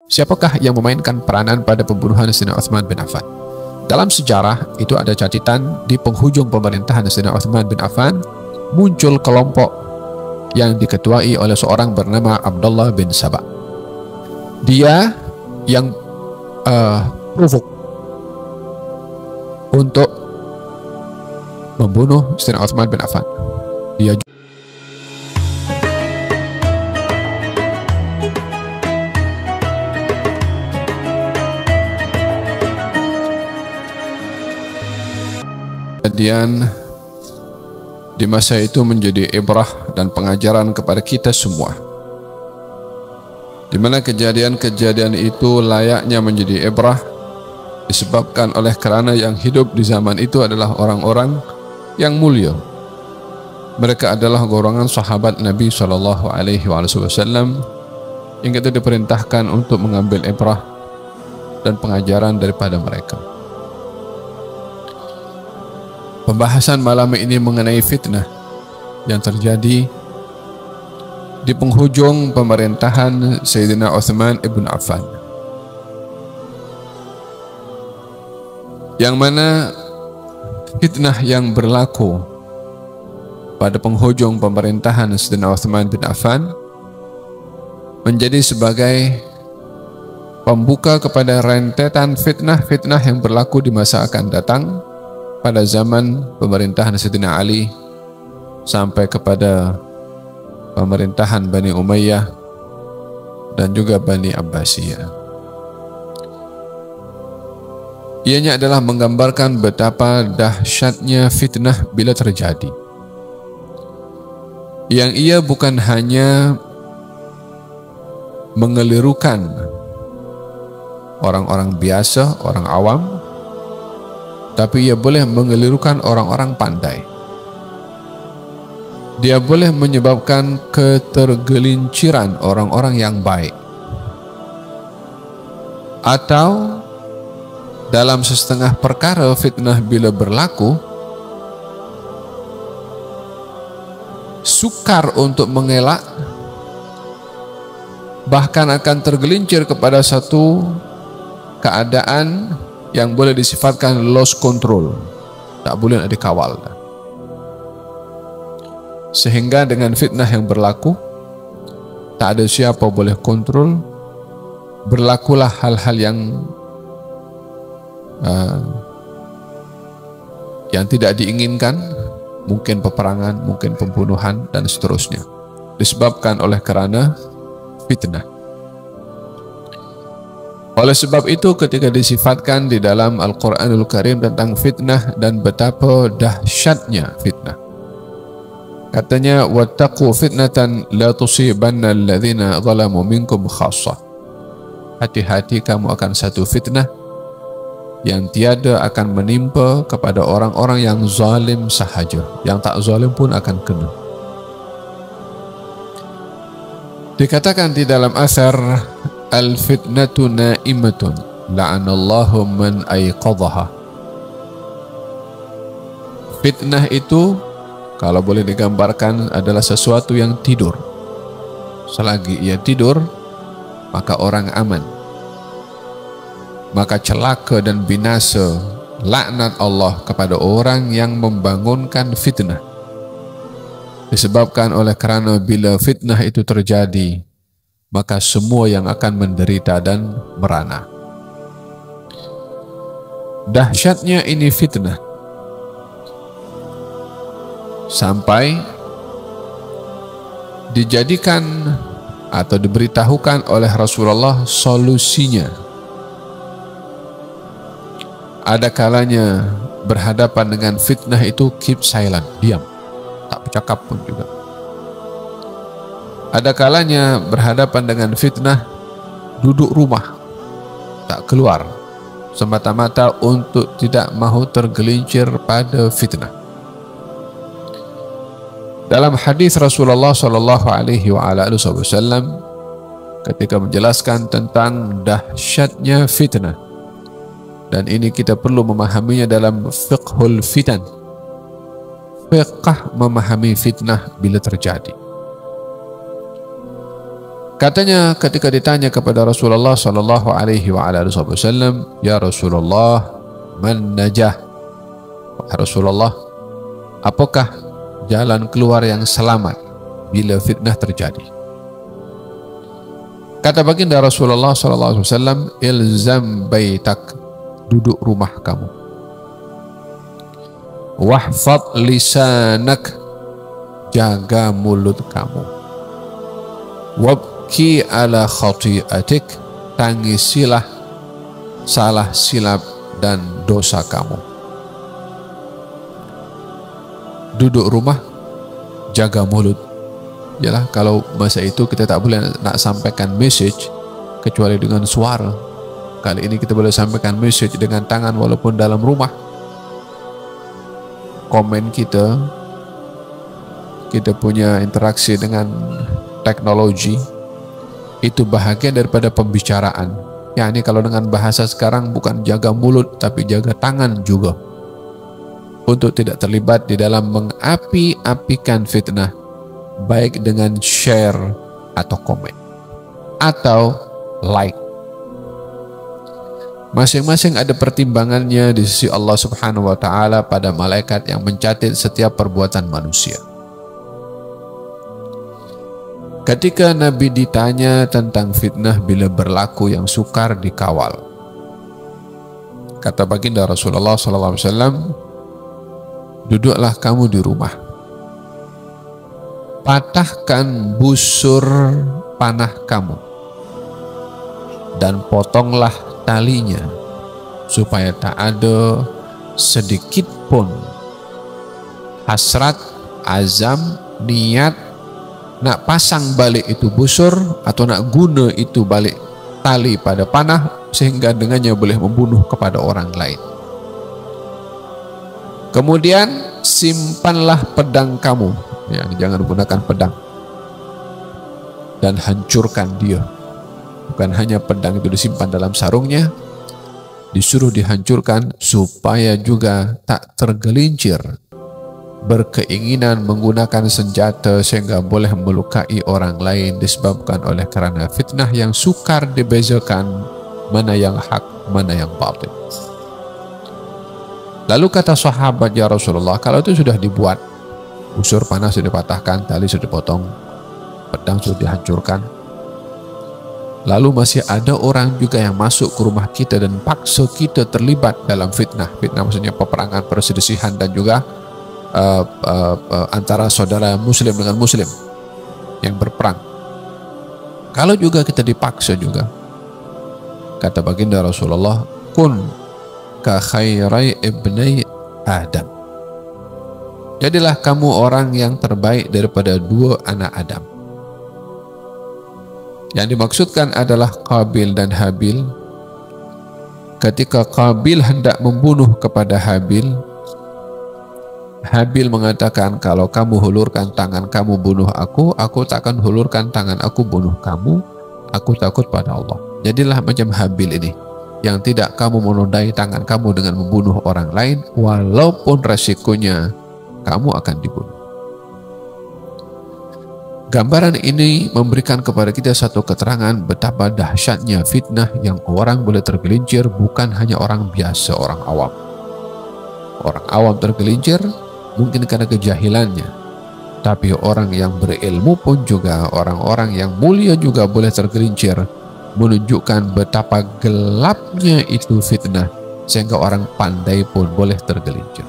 Siapakah yang memainkan peranan pada pembunuhan Sayyidina Uthman bin Affan? Dalam sejarah itu ada catatan di penghujung pemerintahan Sayyidina Uthman bin Affan muncul kelompok yang diketuai oleh seorang bernama Abdullah bin Sabah. Dia yang provok untuk membunuh Sayyidina Uthman bin Affan. Dia kejadian di masa itu menjadi ibrah dan pengajaran kepada kita semua, di mana kejadian-kejadian itu layaknya menjadi ibrah disebabkan oleh kerana yang hidup di zaman itu adalah orang-orang yang mulia. Mereka adalah golongan sahabat Nabi SAW yang kita diperintahkan untuk mengambil ibrah dan pengajaran daripada mereka. Pembahasan malam ini mengenai fitnah yang terjadi di penghujung pemerintahan Sayyidina Uthman ibn Affan, yang mana fitnah yang berlaku pada penghujung pemerintahan Sayyidina Uthman bin Affan menjadi sebagai pembuka kepada rentetan fitnah-fitnah yang berlaku di masa akan datang pada zaman pemerintahan Sayyidina Ali sampai kepada pemerintahan Bani Umayyah dan juga Bani Abbasiyah. Ianya adalah menggambarkan betapa dahsyatnya fitnah bila terjadi, yang ia bukan hanya mengelirukan orang-orang biasa, orang awam, tapi ia boleh mengelirukan orang-orang pandai. Dia boleh menyebabkan ketergelinciran orang-orang yang baik. Atau dalam setengah perkara fitnah bila berlaku, sukar untuk mengelak, bahkan akan tergelincir kepada satu keadaan yang boleh disifatkan lost control, tak boleh nak dikawal. Sehingga dengan fitnah yang berlaku, tak ada siapa boleh kontrol, berlakulah hal-hal yang tidak diinginkan, mungkin peperangan, mungkin pembunuhan dan seterusnya, disebabkan oleh kerana fitnah. Oleh sebab itu ketika disifatkan di dalam Al-Quranul Karim tentang fitnah dan betapa dahsyatnya fitnah, katanya wattaqu fitnatan la tusibanna alladhina zalamu minkum khassah. Hati-hati kamu akan satu fitnah yang tiada akan menimpa kepada orang-orang yang zalim sahaja, yang tak zalim pun akan kena. Dikatakan di dalam asar, al-fitnatu na'imatun la'anallahu man ayqadhaha. Fitnah itu kalau boleh digambarkan adalah sesuatu yang tidur. Selagi ia tidur, maka orang aman. Maka celaka dan binasa, laknat Allah kepada orang yang membangunkan fitnah. Disebabkan oleh kerana bila fitnah itu terjadi, maka semua yang akan menderita dan merana. Dahsyatnya ini fitnah sampai dijadikan atau diberitahukan oleh Rasulullah solusinya. Ada kalanya berhadapan dengan fitnah itu keep silent, diam, tak bercakap pun juga. Ada kalanya berhadapan dengan fitnah, duduk rumah, tak keluar, semata-mata untuk tidak mahu tergelincir pada fitnah. Dalam hadis Rasulullah SAW ketika menjelaskan tentang dahsyatnya fitnah, dan ini kita perlu memahaminya dalam fiqhul fitan, fiqh memahami fitnah bila terjadi. Katanya ketika ditanya kepada Rasulullah sallallahu alaihi wa alihi wasallam, "Ya Rasulullah, man najah?" Wahai Rasulullah, apakah jalan keluar yang selamat bila fitnah terjadi? Kata baginda Rasulullah sallallahu alaihi wasallam, "Ilzam baitak." Duduk rumah kamu. "Wahfad lisanak." Jaga mulut kamu. "Wabki ala khati'atik." Tangisilah salah silap dan dosa kamu. Duduk rumah, jaga mulut. Yalah, kalau masa itu kita tak boleh nak sampaikan message kecuali dengan suara. Kali ini kita boleh sampaikan message dengan tangan walaupun dalam rumah. Komen kita punya interaksi dengan teknologi itu bahagian daripada pembicaraan. Yani kalau dengan bahasa sekarang bukan jaga mulut tapi jaga tangan juga, untuk tidak terlibat di dalam mengapi-apikan fitnah, baik dengan share atau komen atau like. Masing-masing ada pertimbangannya di sisi Allah Subhanahu wa taala pada malaikat yang mencatat setiap perbuatan manusia. Ketika Nabi ditanya tentang fitnah bila berlaku yang sukar dikawal, kata baginda Rasulullah sallallahu alaihi wasallam, "Duduklah kamu di rumah. Patahkan busur panah kamu dan potonglah talinya supaya tak ada sedikit pun hasrat, azam, niat nak pasang balik itu busur atau nak guna itu balik tali pada panah sehingga dengannya boleh membunuh kepada orang lain. Kemudian simpanlah pedang kamu, ya, jangan gunakan pedang, dan hancurkan dia. Bukan hanya pedang itu disimpan dalam sarungnya, disuruh dihancurkan supaya juga tak tergelincir berkeinginan menggunakan senjata sehingga boleh melukai orang lain disebabkan oleh kerana fitnah yang sukar dibezakan mana yang hak, mana yang batil. Lalu kata sahabat, "Ya Rasulullah, kalau itu sudah dibuat, busur panah sudah dipatahkan, tali sudah dipotong, pedang sudah dihancurkan, lalu masih ada orang juga yang masuk ke rumah kita dan paksa kita terlibat dalam fitnah." Fitnah maksudnya peperangan, perselisihan dan juga antara saudara muslim dengan muslim yang berperang. Kalau juga kita dipaksa juga, kata baginda Rasulullah, "Kun ka khairai ibnai Adam." Jadilah kamu orang yang terbaik daripada dua anak Adam. Yang dimaksudkan adalah Qabil dan Habil. Ketika Qabil hendak membunuh kepada Habil, Habil mengatakan, "Kalau kamu hulurkan tangan kamu bunuh aku takkan hulurkan tangan aku bunuh kamu. Aku takut pada Allah." Jadilah macam Habil ini, yang tidak kamu menodai tangan kamu dengan membunuh orang lain, walaupun resikonya kamu akan dibunuh. Gambaran ini memberikan kepada kita satu keterangan betapa dahsyatnya fitnah yang orang boleh tergelincir, bukan hanya orang biasa, orang awam. Orang awam tergelincir mungkin karena kejahilannya, tapi orang yang berilmu pun juga, orang-orang yang mulia juga boleh tergelincir, menunjukkan betapa gelapnya itu fitnah sehingga orang pandai pun boleh tergelincir.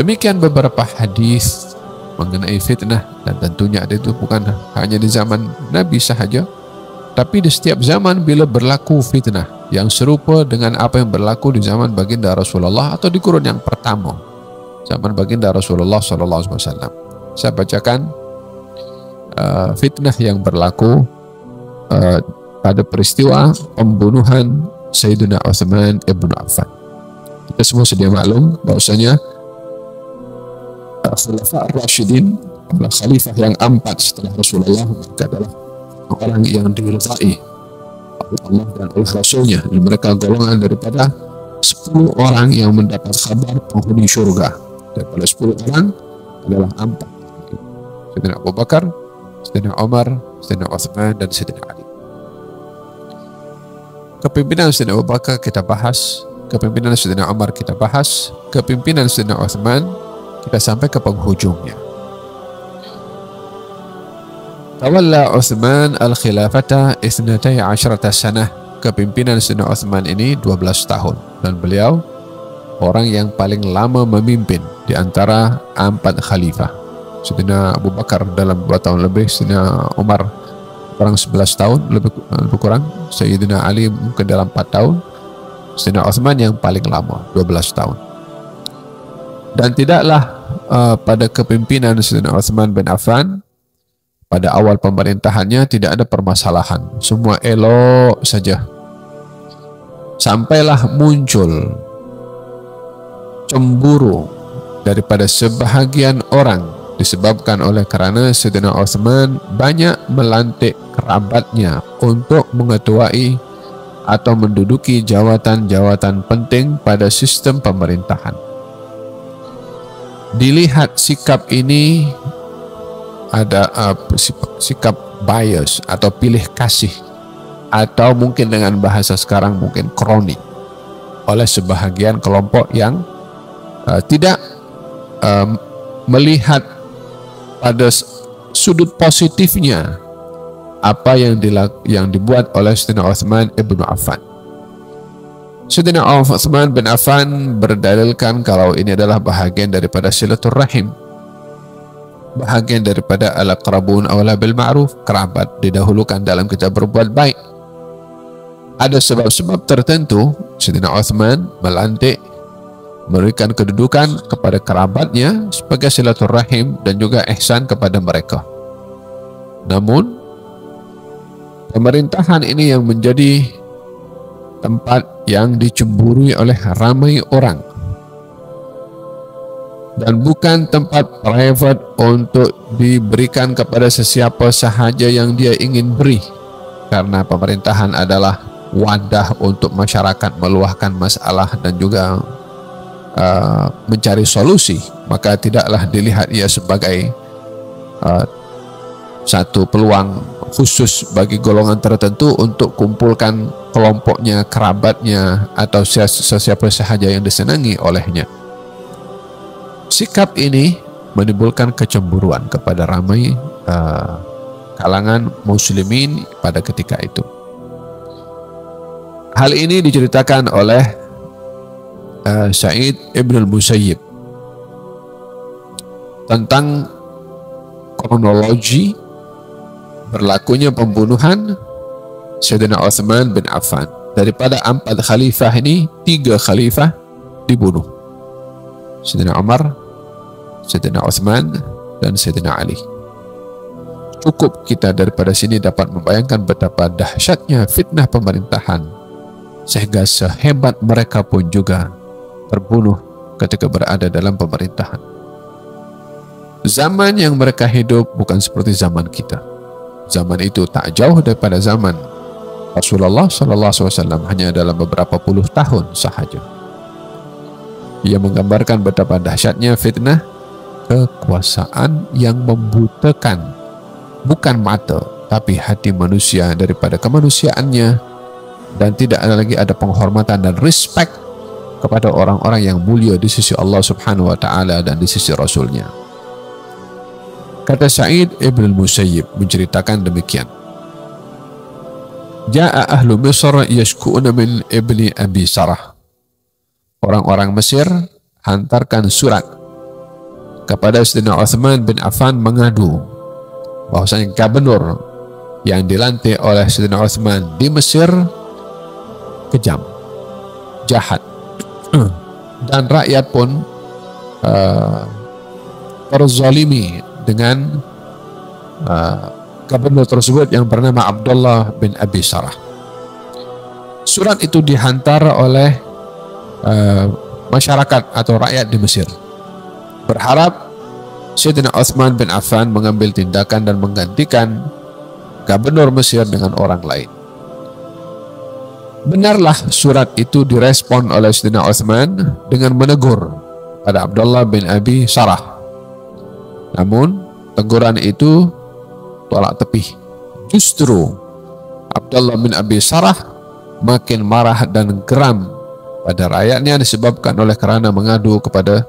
Demikian beberapa hadis mengenai fitnah, dan tentunya itu bukan hanya di zaman Nabi sahaja, tapi di setiap zaman bila berlaku fitnah yang serupa dengan apa yang berlaku di zaman baginda Rasulullah atau di kurun yang pertama, zaman baginda Rasulullah SAW. Saya bacakan fitnah yang berlaku pada peristiwa pembunuhan Sayyidina Uthman ibn Affan. Kita semua sedia maklum bahwasanya Khulafa Ar-Rashidin, khalifah yang 4 setelah Rasulullah, mereka adalah orang yang diridai oleh Allah dan oleh Rasulnya, dan mereka golongan daripada 10 orang yang mendapat kabar penghuni syurga. Daripada 10 orang adalah 4, Sayyidina Abu Bakar, Sayyidina Umar, Sayyidina Uthman, dan Sayyidina Ali. Kepimpinan Sayyidina Abu Bakar kita bahas, kepimpinan Sayyidina Umar kita bahas, kepimpinan Sayyidina Uthman kita sampai ke penghujungnya. Tawalla Uthman al-khilafata 12 sanah. Kepimpinan Sayyidina Uthman ini 12 tahun, dan beliau orang yang paling lama memimpin di antara 4 khalifah. Sayyidina Abu Bakar dalam 2 tahun lebih, Sayyidina Umar kurang 11 tahun lebih kurang, Sayyidina Ali mungkin dalam 4 tahun, Sayyidina Uthman yang paling lama 12 tahun. Dan tidaklah pada kepimpinan Sayyidina Uthman bin Affan pada awal pemerintahannya tidak ada permasalahan, semua elok saja. Sampailah muncul cemburu daripada sebahagian orang disebabkan oleh karena Sayyidina Uthman banyak melantik kerabatnya untuk mengetuai atau menduduki jawatan-jawatan penting pada sistem pemerintahan. Dilihat sikap ini ada sikap bias atau pilih kasih, atau mungkin dengan bahasa sekarang mungkin kroni, oleh sebahagian kelompok yang tidak melihat pada sudut positifnya apa yang dibuat oleh Sayyidina Uthman ibn Affan. Sayyidina Uthman bin Affan berdalilkan kalau ini adalah bahagian daripada silaturrahim, bahagian daripada al-aqrabun awla bil ma'ruf, kerabat didahulukan dalam kita berbuat baik. Ada sebab-sebab tertentu Sayyidina Uthman melantik, memberikan kedudukan kepada kerabatnya sebagai silaturrahim dan juga ihsan kepada mereka. Namun pemerintahan ini yang menjadi tempat yang dicemburui oleh ramai orang, dan bukan tempat private untuk diberikan kepada sesiapa sahaja yang dia ingin beri, karena pemerintahan adalah wadah untuk masyarakat meluahkan masalah dan juga mencari solusi. Maka tidaklah dilihat ia sebagai satu peluang khusus bagi golongan tertentu untuk kumpulkan kelompoknya, kerabatnya, atau sesiapa sahaja yang disenangi olehnya. Sikap ini menimbulkan kecemburuan kepada ramai kalangan muslimin pada ketika itu. Hal ini diceritakan oleh Sa'id ibn al-Musayyib tentang kronologi berlakunya pembunuhan Sayyidina Uthman bin Affan. Daripada 4 khalifah ini, 3 khalifah dibunuh: Sayyidina Umar, Sayyidina Uthman, dan Sayyidina Ali. Cukup kita daripada sini dapat membayangkan betapa dahsyatnya fitnah pemerintahan, sehingga sehebat mereka pun juga terbunuh ketika berada dalam pemerintahan. Zaman yang mereka hidup bukan seperti zaman kita. Zaman itu tak jauh daripada zaman Rasulullah SAW, hanya dalam beberapa puluh tahun sahaja. Ia menggambarkan betapa dahsyatnya fitnah kekuasaan yang membutakan bukan mata tapi hati manusia daripada kemanusiaannya, dan tidak lagi ada penghormatan dan respect kepada orang-orang yang mulia di sisi Allah Subhanahu wa Ta'ala dan di sisi Rasulnya. Kata Sa'id ibn al-Musayyib menceritakan demikian: Ja'a ahlu Misr yashku'una min ibni Abi Sarah. Orang-orang Mesir hantarkan surat kepada Sayyidina Uthman bin Affan mengadu bahwasanya gubernur yang dilantik oleh Sayyidina Uthman di Mesir kejam, jahat, dan rakyat pun terzalimi dengan gubernur tersebut yang bernama Abdullah bin Abi Sarah. Surat itu dihantar oleh masyarakat atau rakyat di Mesir, berharap Sayyidina Uthman bin Affan mengambil tindakan dan menggantikan gubernur Mesir dengan orang lain. Benarlah surat itu direspon oleh Sayyidina Uthman dengan menegur pada Abdullah bin Abi Sarah. Namun teguran itu tolak tepi. Justru Abdullah bin Abi Sarah makin marah dan geram pada rakyatnya disebabkan oleh kerana mengadu kepada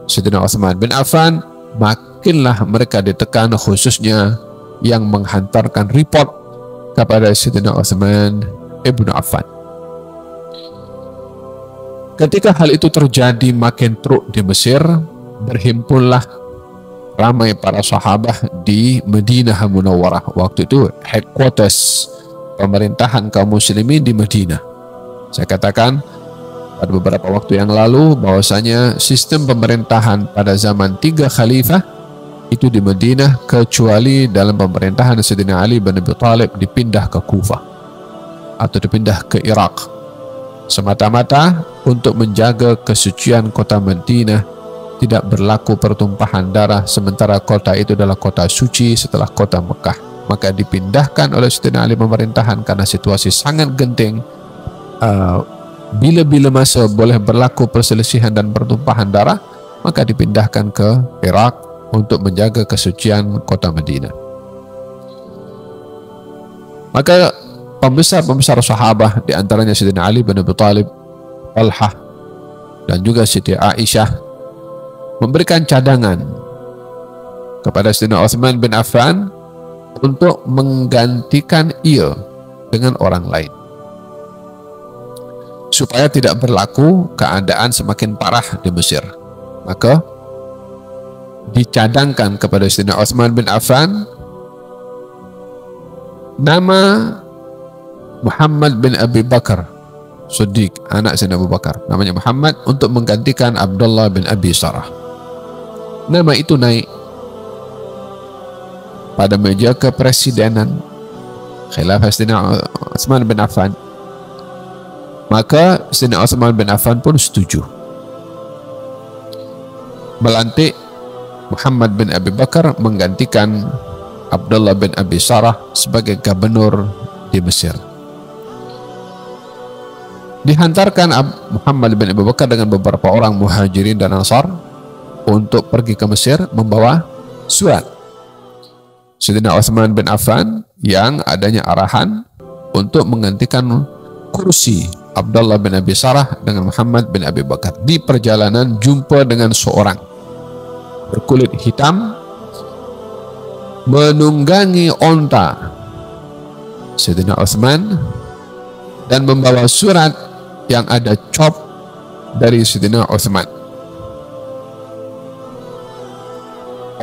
Sayyidina Uthman bin Affan. Makinlah mereka ditekan, khususnya yang menghantarkan report kepada Sayyidina Uthman ibn Affan. Ketika hal itu terjadi makin teruk di Mesir, berhimpunlah ramai para sahabat di Madinah Munawwarah. Waktu itu headquarters pemerintahan kaum muslimin di Madinah. Saya katakan pada beberapa waktu yang lalu bahwasanya sistem pemerintahan pada zaman 3 khalifah itu di Madinah, kecuali dalam pemerintahan Sayyidina Ali bin Abi Thalib dipindah ke Kufah atau dipindah ke Irak, semata-mata untuk menjaga kesucian kota Madinah, tidak berlaku pertumpahan darah, sementara kota itu adalah kota suci setelah kota Mekah. Maka dipindahkan oleh Sayyidina Ali pemerintahan karena situasi sangat genting. Bila-bila masa boleh berlaku perselisihan dan pertumpahan darah, maka dipindahkan ke Irak untuk menjaga kesucian kota Madinah. Maka pembesar-pembesar sahabat, di antaranya Sayyidina Ali bin Abi Thalib, Talhah, dan juga Siti Aisyah, memberikan cadangan kepada Sayyidina Uthman bin Affan untuk menggantikan ia dengan orang lain, supaya tidak berlaku keadaan semakin parah di Mesir. Maka dicadangkan kepada Sayyidina Uthman bin Affan nama Muhammad bin Abi Bakar Siddiq, anak Sayyidina Abu Bakar, namanya Muhammad, untuk menggantikan Abdullah bin Abi Sarah. Nama itu naik pada meja kepresidenan khilafah Sayyidina Uthman bin Affan. Maka Sayyidina Uthman bin Affan pun setuju melantik Muhammad bin Abi Bakar menggantikan Abdullah bin Abi Sarah sebagai gubernur di Mesir. Dihantarkan Muhammad bin Abi Bakar dengan beberapa orang muhajirin dan ansar untuk pergi ke Mesir membawa surat Sayyidina Uthman bin Affan yang adanya arahan untuk menggantikan kursi Abdullah bin Abi Sarah dengan Muhammad bin Abi Bakar. Di perjalanan jumpa dengan seorang berkulit hitam menunggangi onta Sayyidina Uthman dan membawa surat yang ada cop dari Sayyidina Uthman.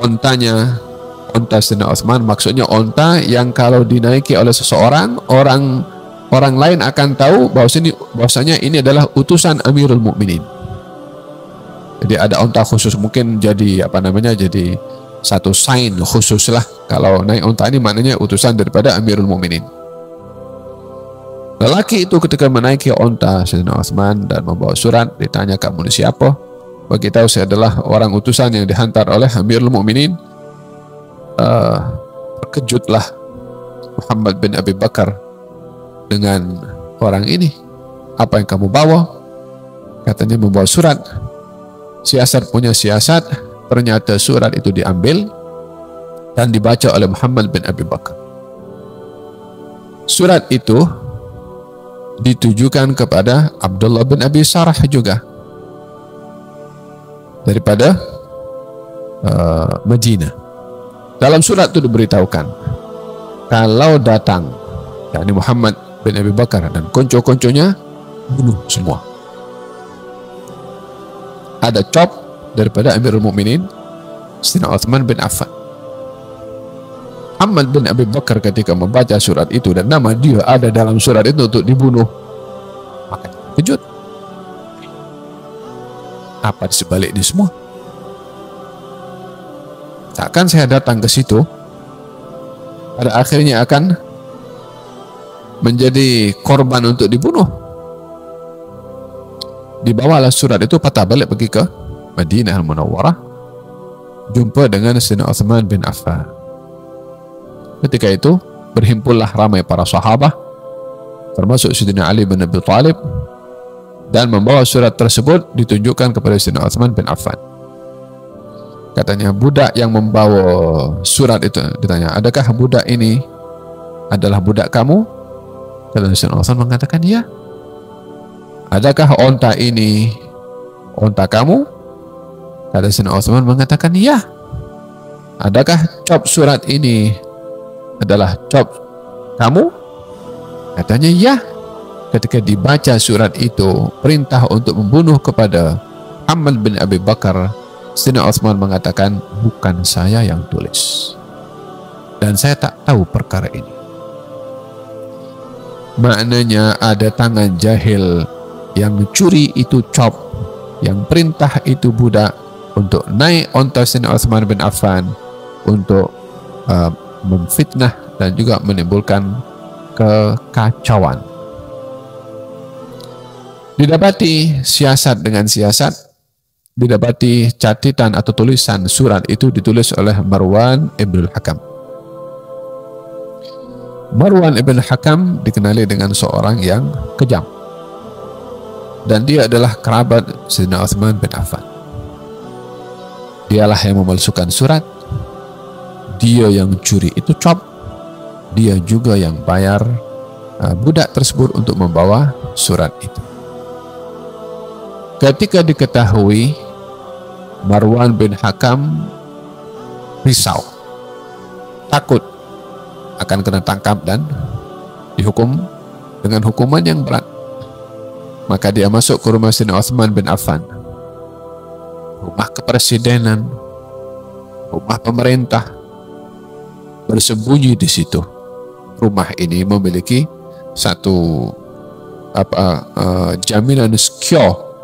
Ontanya onta Sayyidina Uthman, maksudnya onta yang kalau dinaiki oleh seseorang, orang lain akan tahu bahwasanya ini adalah utusan Amirul Mukminin. Jadi ada onta khusus, mungkin jadi jadi satu sign khusus lah. Kalau naik onta ini maknanya utusan daripada Amirul Mukminin. Lelaki itu ketika menaiki onta Sayyidina Uthman dan membawa surat, ditanya, kamu ini siapa? Beritahu, saya adalah orang utusan yang dihantar oleh Amirul Mukminin. Terkejutlah Muhammad bin Abi Bakar dengan orang ini. Apa yang kamu bawa? Katanya membawa surat. Siasat punya siasat, ternyata surat itu diambil dan dibaca oleh Muhammad bin Abi Bakar. Surat itu ditujukan kepada Abdullah bin Abi Sarah juga daripada Madinah. Dalam surat itu diberitahukan kalau datang yakni Muhammad bin Abi Bakar dan konco-konconya, bunuh semua. Ada cop daripada Amirul Mukminin Sayyidina Uthman bin Affan. Muhammad bin Abi Bakar ketika membaca surat itu dan nama dia ada dalam surat itu untuk dibunuh, maka kejut. Apa di sebalik ini semua? Takkan saya datang ke situ pada akhirnya akan menjadi korban untuk dibunuh. Dibawalah surat itu, patah balik pergi ke Madinah Munawwarah, jumpa dengan Sayyidina Uthman bin Affan. Ketika itu berhimpunlah ramai para sahabat termasuk Sayyidina Ali bin Abi Thalib dan membawa surat tersebut ditunjukkan kepada Sayyidina Uthman bin Affan. Katanya budak yang membawa surat itu, ditanya, adakah budak ini adalah budak kamu? Kata Sayyidina Utsman mengatakan, ya. Adakah onta ini onta kamu? Kata Sayyidina Utsman mengatakan, ya. Adakah cop surat ini adalah cop kamu? Katanya, ya. Ketika dibaca surat itu, perintah untuk membunuh kepada Muhammad bin Abi Bakar, Sayyidina Utsman mengatakan, bukan saya yang tulis dan saya tak tahu perkara ini. Maknanya ada tangan jahil yang curi itu cop, yang perintah itu budak untuk naik onta Sayyidina Utsman bin Affan untuk memfitnah dan juga menimbulkan kekacauan. Didapati siasat dengan siasat, didapati catatan atau tulisan surat itu ditulis oleh Marwan ibn al-Hakam. Marwan ibn al-Hakam dikenali dengan seorang yang kejam, dan dia adalah kerabat Sayyidina Utsman bin Affan. Dialah yang memalsukan surat, dia yang curi itu cop, dia juga yang bayar budak tersebut untuk membawa surat itu. Ketika diketahui, Marwan bin Hakam risau, takut akan kena tangkap dan dihukum dengan hukuman yang berat. Maka dia masuk ke rumah Sayyidina Utsman bin Affan, rumah kepresidenan, rumah pemerintah, bersembunyi di situ. Rumah ini memiliki satu jaminan secure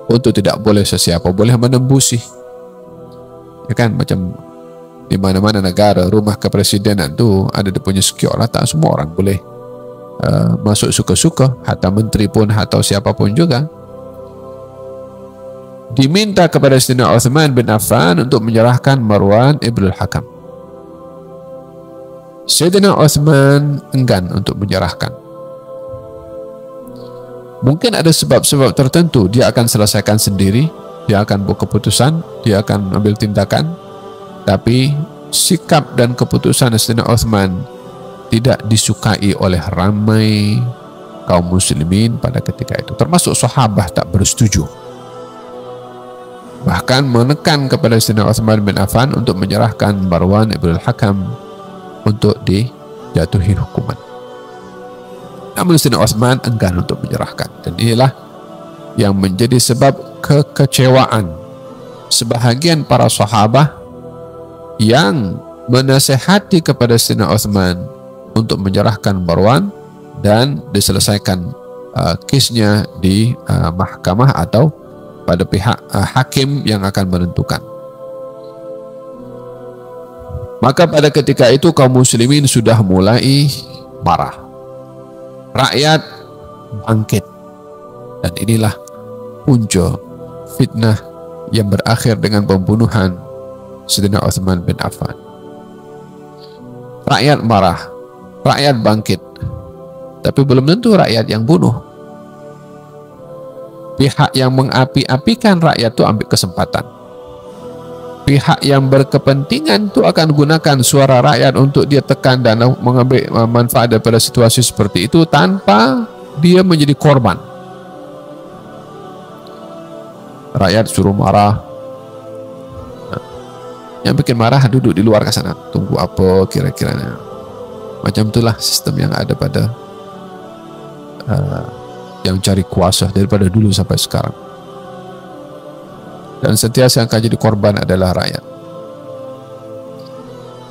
untuk tidak boleh sesiapa boleh menembusi, ya kan, macam di mana-mana negara rumah kepresidenan tu ada dia punya secure lah, tak semua orang boleh masuk suka-suka, hatta menteri pun atau siapapun juga. Diminta kepada Sayyidina Utsman bin Affan untuk menyerahkan Marwan ibn al-Hakam. Sayyidina Utsman enggan untuk menyerahkan. Mungkin ada sebab-sebab tertentu, dia akan selesaikan sendiri, dia akan buat keputusan, dia akan ambil tindakan. Tapi sikap dan keputusan Sayyidina Utsman tidak disukai oleh ramai kaum muslimin pada ketika itu, termasuk sahabat tak bersetuju, bahkan menekan kepada Sayyidina Utsman bin Affan untuk menyerahkan Marwan ibn al-Hakam untuk dijatuhi hukuman. Namun Sayyidina Utsman enggan untuk menyerahkan, dan inilah yang menjadi sebab kekecewaan sebahagian para sahabat yang menasihati kepada Sayyidina Utsman untuk menyerahkan Marwan dan diselesaikan kisnya di mahkamah atau pada pihak hakim yang akan menentukan. Maka pada ketika itu kaum muslimin sudah mulai marah. Rakyat bangkit, dan inilah punca fitnah yang berakhir dengan pembunuhan Sayyidina Utsman bin Affan. Rakyat marah, rakyat bangkit, tapi belum tentu rakyat yang bunuh. Pihak yang mengapi-apikan rakyat itu ambil kesempatan. Pihak yang berkepentingan itu akan gunakan suara rakyat untuk dia tekan dan mengambil manfaat daripada situasi seperti itu tanpa dia menjadi korban. Rakyat suruh marah. Yang bikin marah duduk di luar ke sana, tunggu apa kira-kiranya. Macam itulah sistem yang ada pada yang cari kuasa daripada dulu sampai sekarang. Dan sentiasa yang akan jadi korban adalah rakyat.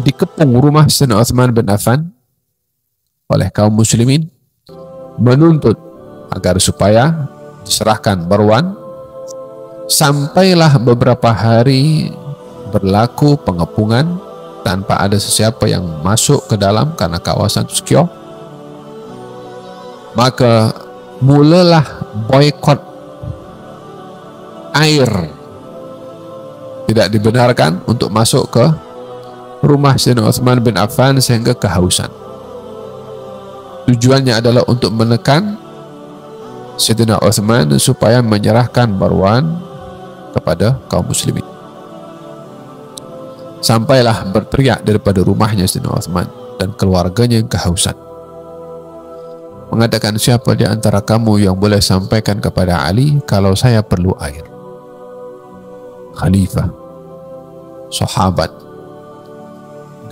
Dikepung rumah Sayyidina Utsman bin Affan oleh kaum muslimin, menuntut agar supaya diserahkan Marwan. Sampailah beberapa hari berlaku pengepungan tanpa ada sesiapa yang masuk ke dalam karena kawasan secure. Maka mulalah boikot air. Tidak dibenarkan untuk masuk ke rumah Sayyidina Utsman bin Affan sehingga kehausan. Tujuannya adalah untuk menekan Sayyidina Utsman supaya menyerahkan Marwan kepada kaum muslimin. sampailah berteriak daripada rumahnya Sayyidina Uthman dan keluarganya yang kehausan, mengatakan, siapa di antara kamu yang boleh sampaikan kepada Ali kalau saya perlu air? Khalifah, sahabat,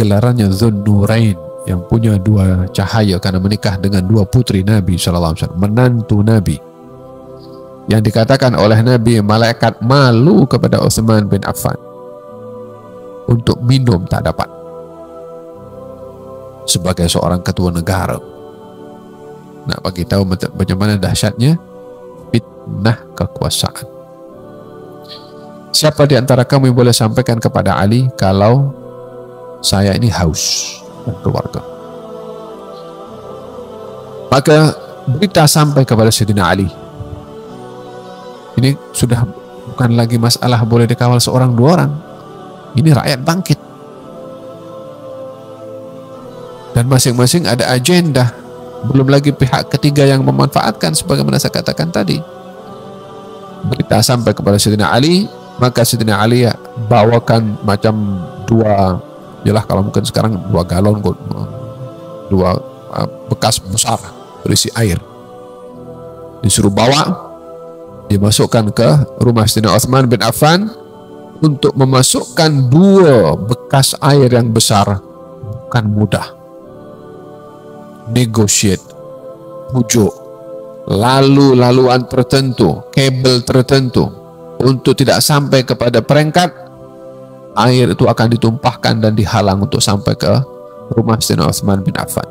gelarannya Dzun Nurain, yang punya dua cahaya karena menikah dengan dua putri Nabi SAW, menantu Nabi, yang dikatakan oleh Nabi, malaikat malu kepada Utsman bin Affan untuk minum tak dapat sebagai seorang ketua negara. Nak bagi tahu bagaimana dahsyatnya fitnah kekuasaan. Siapa di antara kamu yang boleh sampaikan kepada Ali kalau saya ini haus dan keluarga? Maka berita sampai kepada Sayyidina Ali. Ini sudah bukan lagi masalah boleh dikawal seorang dua orang. Ini rakyat bangkit. Dan masing-masing ada agenda. Belum lagi pihak ketiga yang memanfaatkan sebagaimana saya katakan tadi. Berita sampai kepada Sayyidina Ali, maka Sayyidina Ali bawakan macam dua, jelas kalau mungkin sekarang 2 galon, 2 bekas besar berisi air. Disuruh bawa, dimasukkan ke rumah Sayyidina Utsman bin Affan untuk memasukkan 2 bekas air yang besar bukan mudah. Negotiate, pujuk, laluan tertentu, kabel tertentu, untuk tidak sampai kepada peringkat air itu akan ditumpahkan dan dihalang untuk sampai ke rumah Sayyidina Utsman bin Affan.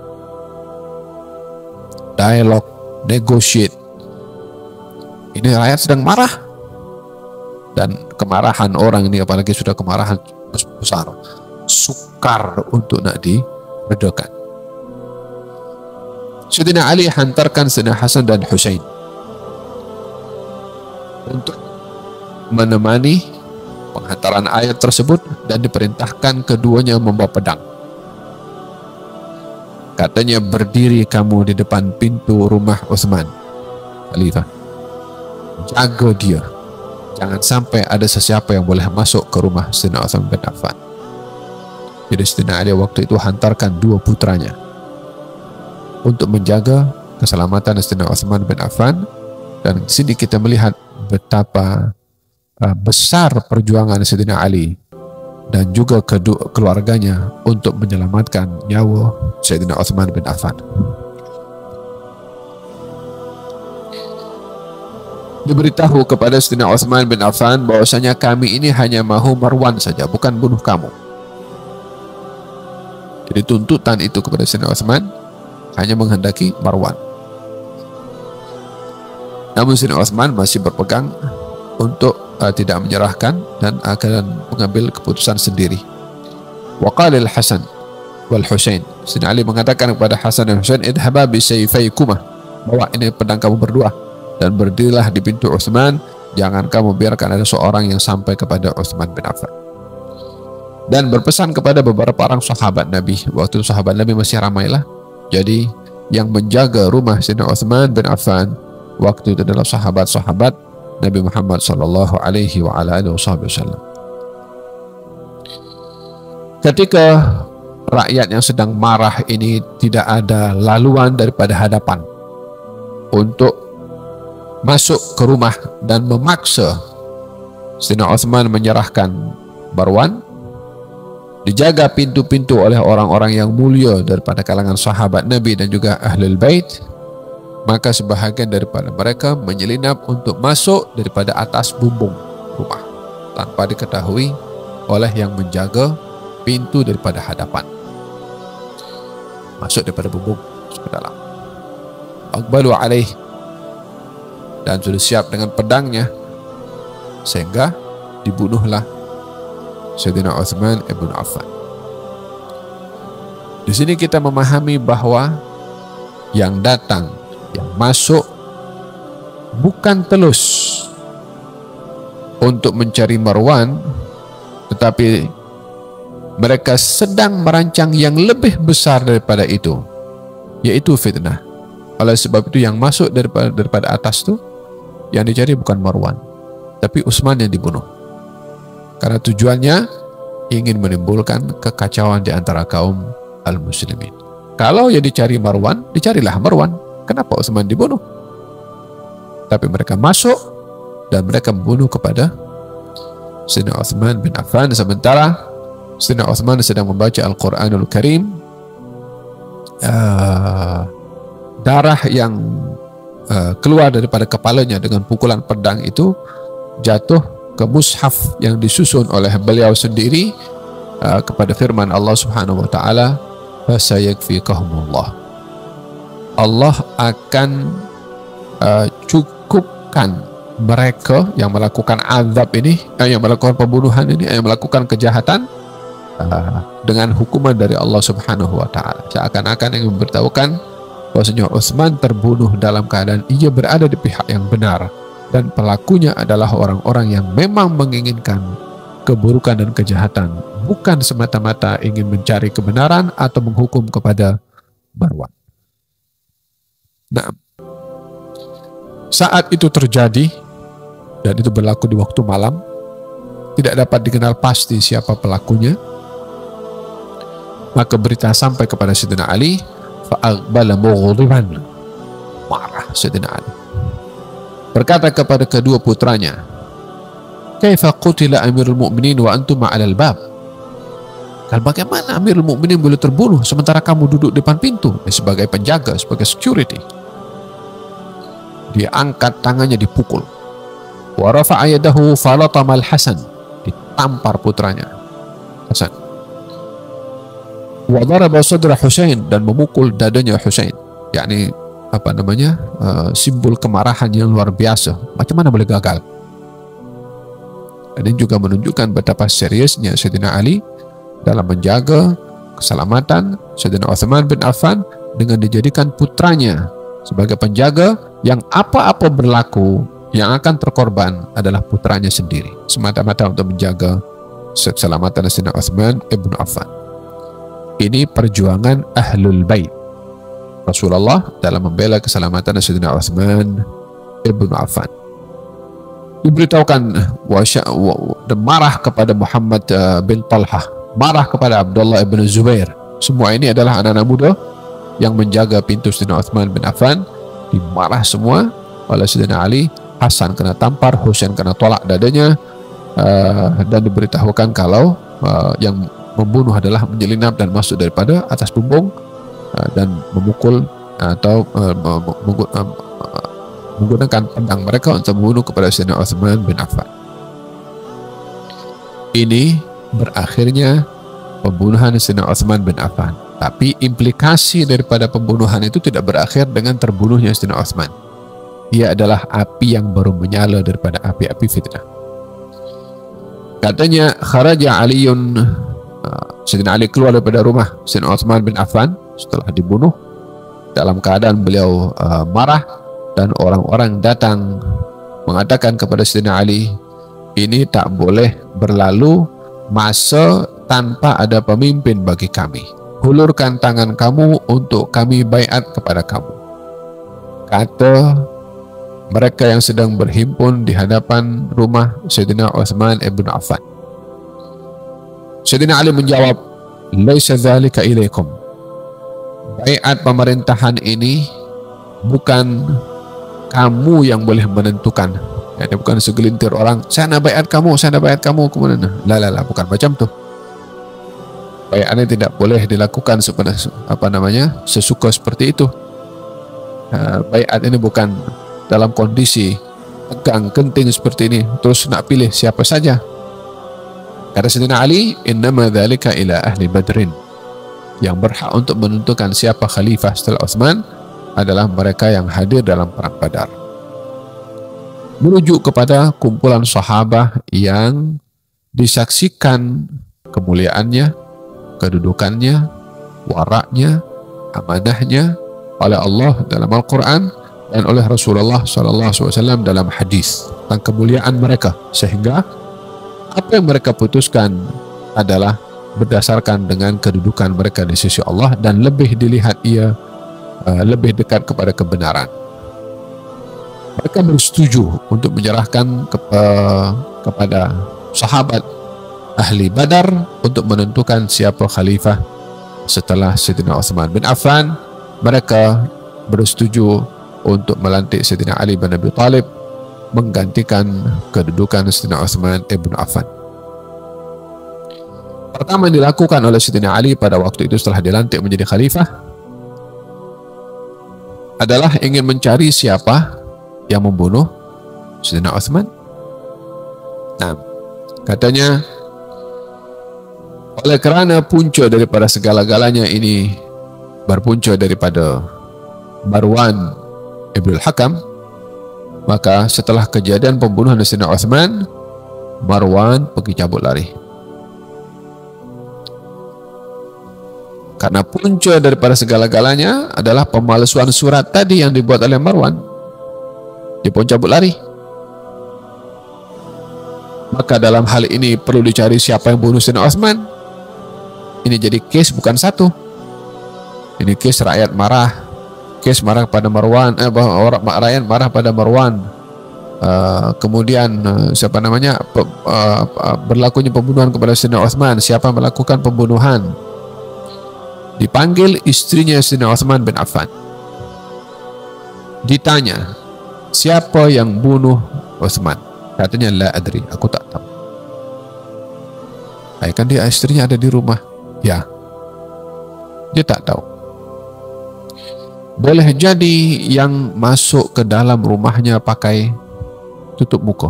Dialog, negotiate. Ini rakyat sedang marah, dan kemarahan orang ini, apalagi sudah kemarahan besar, sukar untuk nak diredakan. Sayyidina Ali hantarkan Sayyidina Hasan dan Husain untuk menemani penghantaran air tersebut, dan diperintahkan keduanya membawa pedang. Katanya, berdiri kamu di depan pintu rumah Utsman, Khalifah. Jaga dia. Jangan sampai ada sesiapa yang boleh masuk ke rumah Sayyidina Utsman bin Affan. Jadi Sayyidina Ali waktu itu hantarkan 2 putranya untuk menjaga keselamatan Sayyidina Utsman bin Affan. Dan di sini kita melihat betapa besar perjuangan Sayyidina Ali dan juga keluarganya untuk menyelamatkan nyawa Sayyidina Utsman bin Affan. Diberitahu kepada Sayyidina Utsman bin Affan bahwasanya kami ini hanya mahu Marwan saja, bukan bunuh kamu. Jadi tuntutan itu kepada Sayyidina Utsman hanya menghendaki Marwan. Namun Sayyidina Utsman masih berpegang untuk tidak menyerahkan dan akan mengambil keputusan sendiri. Wa qala al-Hasan wal Husain, Sayyidina Ali mengatakan kepada Hasan dan Husain, idhaba bi sayfaykuma, bawa ini pedang kamu berdua dan berdirilah di pintu Utsman, jangan kamu biarkan ada seorang yang sampai kepada Utsman bin Affan. Dan berpesan kepada beberapa orang sahabat Nabi, waktu itu sahabat Nabi masih ramailah. Jadi yang menjaga rumah Sayyidina Utsman bin Affan waktu itu adalah sahabat-sahabat Nabi Muhammad sallallahu alaihi wa ala alihi wasallam. Ketika rakyat yang sedang marah ini tidak ada laluan daripada hadapan untuk masuk ke rumah dan memaksa Sayyidina Utsman menyerahkan Marwan, dijaga pintu-pintu oleh orang-orang yang mulia daripada kalangan sahabat Nabi dan juga Ahlul Bait, maka sebahagian daripada mereka menyelinap untuk masuk daripada atas bumbung rumah tanpa diketahui oleh yang menjaga pintu daripada hadapan. Masuk daripada bumbung ke dalam. Aqbalu alaih, dan sudah siap dengan pedangnya, sehingga dibunuhlah Sayyidina Utsman ibn Affan. Di sini kita memahami bahwa yang datang, yang masuk bukan telus untuk mencari Marwan, tetapi mereka sedang merancang yang lebih besar daripada itu, yaitu fitnah. Oleh sebab itu yang masuk daripada atas itu, yang dicari bukan Marwan, tapi Utsman yang dibunuh. Karena tujuannya ingin menimbulkan kekacauan di antara kaum al-muslimin. Kalau yang dicari Marwan, dicarilah Marwan. Kenapa Utsman dibunuh? Tapi mereka masuk dan mereka membunuh kepada Sayyidina Utsman bin Affan, sementara Sayyidina Utsman sedang membaca Al-Quranul Karim. Darah yang keluar daripada kepalanya dengan pukulan pedang itu jatuh ke mushaf yang disusun oleh beliau sendiri kepada firman Allah Subhanahu wa taala, fasayakfikahumullah. Allah akan cukupkan mereka yang melakukan azab ini, yang melakukan pembunuhan ini, yang melakukan kejahatan dengan hukuman dari Allah Subhanahu wa taala. Seakan-akan yang memberitahukan bahwasanya Utsman terbunuh dalam keadaan ia berada di pihak yang benar dan pelakunya adalah orang-orang yang memang menginginkan keburukan dan kejahatan, bukan semata-mata ingin mencari kebenaran atau menghukum kepada Marwan. Nah, saat itu terjadi dan itu berlaku di waktu malam, tidak dapat dikenal pasti siapa pelakunya. Maka berita sampai kepada Sayyidina Ali, fa'aqbala mughdiban, marah Sayyidina Ali. Berkata kepada kedua putranya, kaifa qutila Amirul Mukminin wa antum 'alal bab? Dan bagaimana Amirul Mukminin boleh terbunuh sementara kamu duduk depan pintu sebagai penjaga, sebagai security? Dia angkat tangannya, dipukul. Wa rafa'a yadahu falatama al-Hasan, ditampar putranya Hasan. Wa daraba sadra Husain, dan memukul dadanya Husain. Yakni apa namanya? Simbol kemarahan yang luar biasa. Macam mana boleh gagal? Dan ini juga menunjukkan betapa seriusnya Sayyidina Ali dalam menjaga keselamatan Sayyidina Utsman bin Affan dengan dijadikan putranya sebagai penjaga, yang apa-apa berlaku yang akan terkorban adalah putranya sendiri, semata-mata untuk menjaga keselamatan Sayyidina Utsman bin Affan. Ini perjuangan Ahlul Bait Rasulullah dalam membela keselamatan Sayyidina Utsman bin Affan. Diberitahukan dan marah kepada Muhammad bin Talhah, marah kepada Abdullah bin Zubair. Semua ini adalah anak-anak muda yang menjaga pintu Sayyidina Utsman bin Affan. Dimarah semua oleh Sayyidina Ali. Hasan kena tampar, Husain kena tolak dadanya, dan diberitahukan kalau yang membunuh adalah menyelinap dan masuk daripada atas bumbung dan memukul atau menggunakan pedang mereka untuk membunuh kepada Sayyidina Utsman bin Affan. Ini berakhirnya pembunuhan Sayyidina Utsman bin Affan. Tapi implikasi daripada pembunuhan itu tidak berakhir dengan terbunuhnya Sayyidina Utsman. Ia adalah api yang baru menyala daripada api-api fitnah. Katanya kharaja Aliun, Sayyidina Ali keluar daripada rumah Sayyidina Utsman bin Affan setelah dibunuh dalam keadaan beliau marah, dan orang-orang datang mengatakan kepada Sayyidina Ali, ini tak boleh berlalu masa tanpa ada pemimpin bagi kami. Hulurkan tangan kamu untuk kami baiat kepada kamu. Kata mereka yang sedang berhimpun di hadapan rumah Sayyidina Utsman ibn Affan. Sayyidina Ali menjawab, laisa dzalika ilaikum. Baiat pemerintahan ini bukan kamu yang boleh menentukan. Ya, bukan segelintir orang, saya nak baiat kamu, saya nak baiat kamu, kemudian lah, bukan macam tu. Baiat ini tidak boleh dilakukan sesuka seperti itu. Baiat ini bukan dalam kondisi tegang genting seperti ini terus nak pilih siapa saja. Kata Sayyidina Ali, innama dzalika ila ahli Badrin. Yang berhak untuk menentukan siapa khalifah setelah Utsman adalah mereka yang hadir dalam perang Badar. Merujuk kepada kumpulan sahabat yang disaksikan kemuliaannya, kedudukannya, waraknya, amanahnya oleh Allah dalam Al-Quran dan oleh Rasulullah SAW dalam hadis tentang kemuliaan mereka, sehingga apa yang mereka putuskan adalah berdasarkan dengan kedudukan mereka di sisi Allah dan lebih dilihat ia lebih dekat kepada kebenaran. Mereka bersetuju untuk menyerahkan kepada sahabat ahli Badar untuk menentukan siapa khalifah setelah Sayyidina Uthman bin Affan. Mereka bersetuju untuk melantik Sayyidina Ali bin Abi Thalib menggantikan kedudukan Sayyidina Uthman ibn Affan. Pertama yang dilakukan oleh Sayyidina Ali pada waktu itu setelah dilantik menjadi khalifah adalah ingin mencari siapa yang membunuh Sayyidina Uthman. Nah, katanya oleh kerana punca daripada segala-galanya ini berpunca daripada Marwan Ibn al-Hakam, maka setelah kejadian pembunuhan Sayyidina Uthman, Marwan pergi cabut lari. Karena punca daripada segala-galanya adalah pemalsuan surat tadi yang dibuat oleh Marwan, dia pun cabut lari. Maka dalam hal ini perlu dicari siapa yang bunuh Sayyidina Uthman. Ini jadi kes bukan satu. Ini kes rakyat marah, kes marah pada Marwan, rakyat marah pada Marwan. Kemudian siapa namanya, berlakunya pembunuhan kepada Sayyidina Uthman. Siapa yang melakukan pembunuhan? Dipanggil istrinya Sayyidina Uthman bin Affan. Ditanya, siapa yang bunuh Uthman? Katanya, la adri, aku tak tahu. Kan dia istrinya ada di rumah. Ya, dia tak tahu. Boleh jadi yang masuk ke dalam rumahnya pakai tutup muka.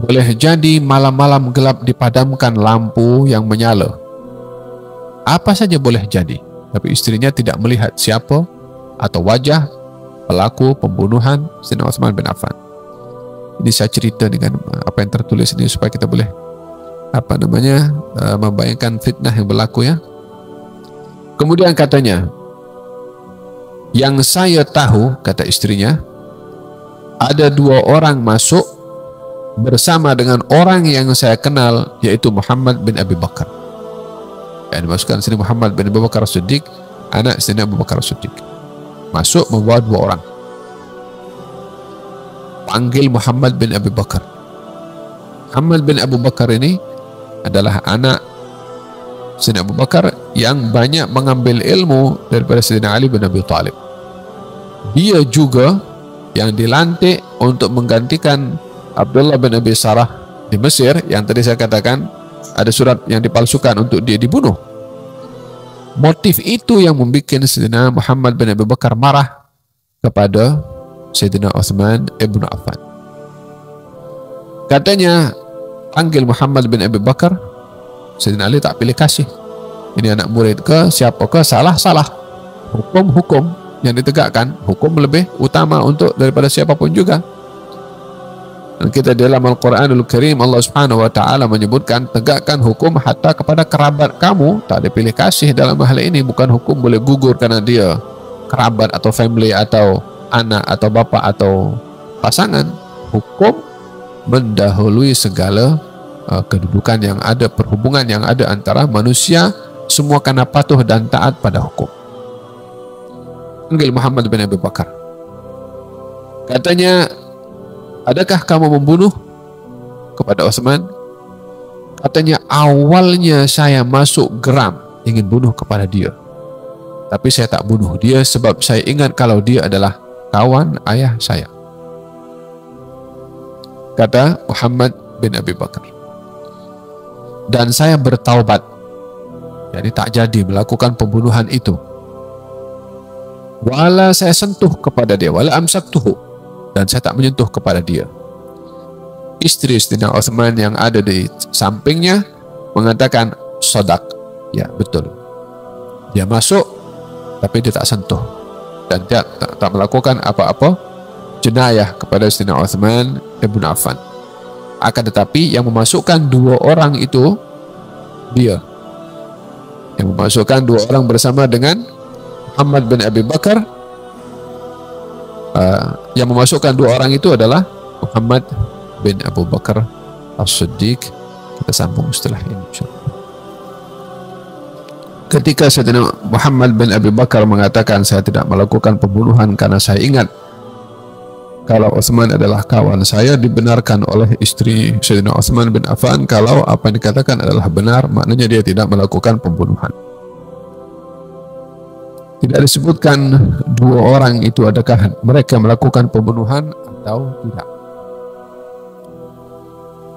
Boleh jadi malam-malam gelap dipadamkan lampu yang menyala. Apa saja boleh jadi. Tapi istrinya tidak melihat siapa atau wajah pelaku pembunuhan Sayyidina Uthman bin Affan. Ini saya cerita dengan apa yang tertulis ini supaya kita boleh membayangkan fitnah yang berlaku ya. Kemudian katanya, yang saya tahu, kata istrinya, ada 2 orang masuk bersama dengan orang yang saya kenal, yaitu Muhammad bin Abi Bakar. Yang dimasukkan sini Muhammad bin Abi Bakar As-Siddiq, anak Sayyidina Abu Bakar As-Siddiq. Masuk membawa 2 orang. Panggil Muhammad bin Abi Bakar. Muhammad bin Abu Bakar ini adalah anak Sayyidina Abu Bakar yang banyak mengambil ilmu daripada Sayyidina Ali bin Abi Thalib. Dia juga yang dilantik untuk menggantikan Abdullah bin Abi Sarah di Mesir, yang tadi saya katakan ada surat yang dipalsukan untuk dia dibunuh. Motif itu yang membuat Sayyidina Muhammad bin Abi Bakar marah kepada Sayyidina Uthman ibn Affan. Katanya, panggil Muhammad bin Abi Bakar. Sayyidina Ali tak pilih kasih. Ini anak murid ke siapa ke, salah. Hukum yang ditegakkan, hukum lebih utama untuk daripada siapapun juga. Dan kita dalam Al-Quranul Karim, Allah Subhanahu wa Ta'ala menyebutkan, tegakkan hukum hatta kepada kerabat kamu. Tak ada pilih kasih dalam hal ini. Bukan hukum boleh gugur karena dia kerabat atau family atau anak atau bapa atau pasangan. Hukum mendahului segala kedudukan yang ada, perhubungan yang ada antara manusia, semua karena patuh dan taat pada hukum. Panggil Muhammad bin Abi Bakar. Katanya, adakah kamu membunuh kepada Uthman? Katanya, awalnya saya masuk geram ingin bunuh kepada dia, tapi saya tak bunuh dia sebab saya ingat kalau dia adalah kawan ayah saya. Kata Muhammad bin Abi Bakar. Dan saya bertaubat, jadi tak jadi melakukan pembunuhan itu. Wala saya sentuh kepada dia, wala amsaktuhu, dan saya tak menyentuh kepada dia. Istri Sayyidina Uthman yang ada di sampingnya mengatakan, sodak, ya betul. Dia masuk, tapi dia tak sentuh dan dia tak melakukan apa-apa jenayah kepada Sayyidina Uthman ibn Affan. Akan tetapi yang memasukkan 2 orang itu dia. Yang memasukkan 2 orang bersama dengan Muhammad bin Abi Bakar. Yang memasukkan 2 orang itu adalah Muhammad bin Abu Bakar As-Siddiq. Kita sambung setelah ini, insyaAllah. Ketika Sayyidina Muhammad bin Abi Bakar mengatakan, saya tidak melakukan pembunuhan karena saya ingat kalau Utsman adalah kawan saya, dibenarkan oleh istri Sayyidina Utsman bin Affan kalau apa yang dikatakan adalah benar, maknanya dia tidak melakukan pembunuhan. Tidak disebutkan dua orang itu adakah mereka melakukan pembunuhan atau tidak.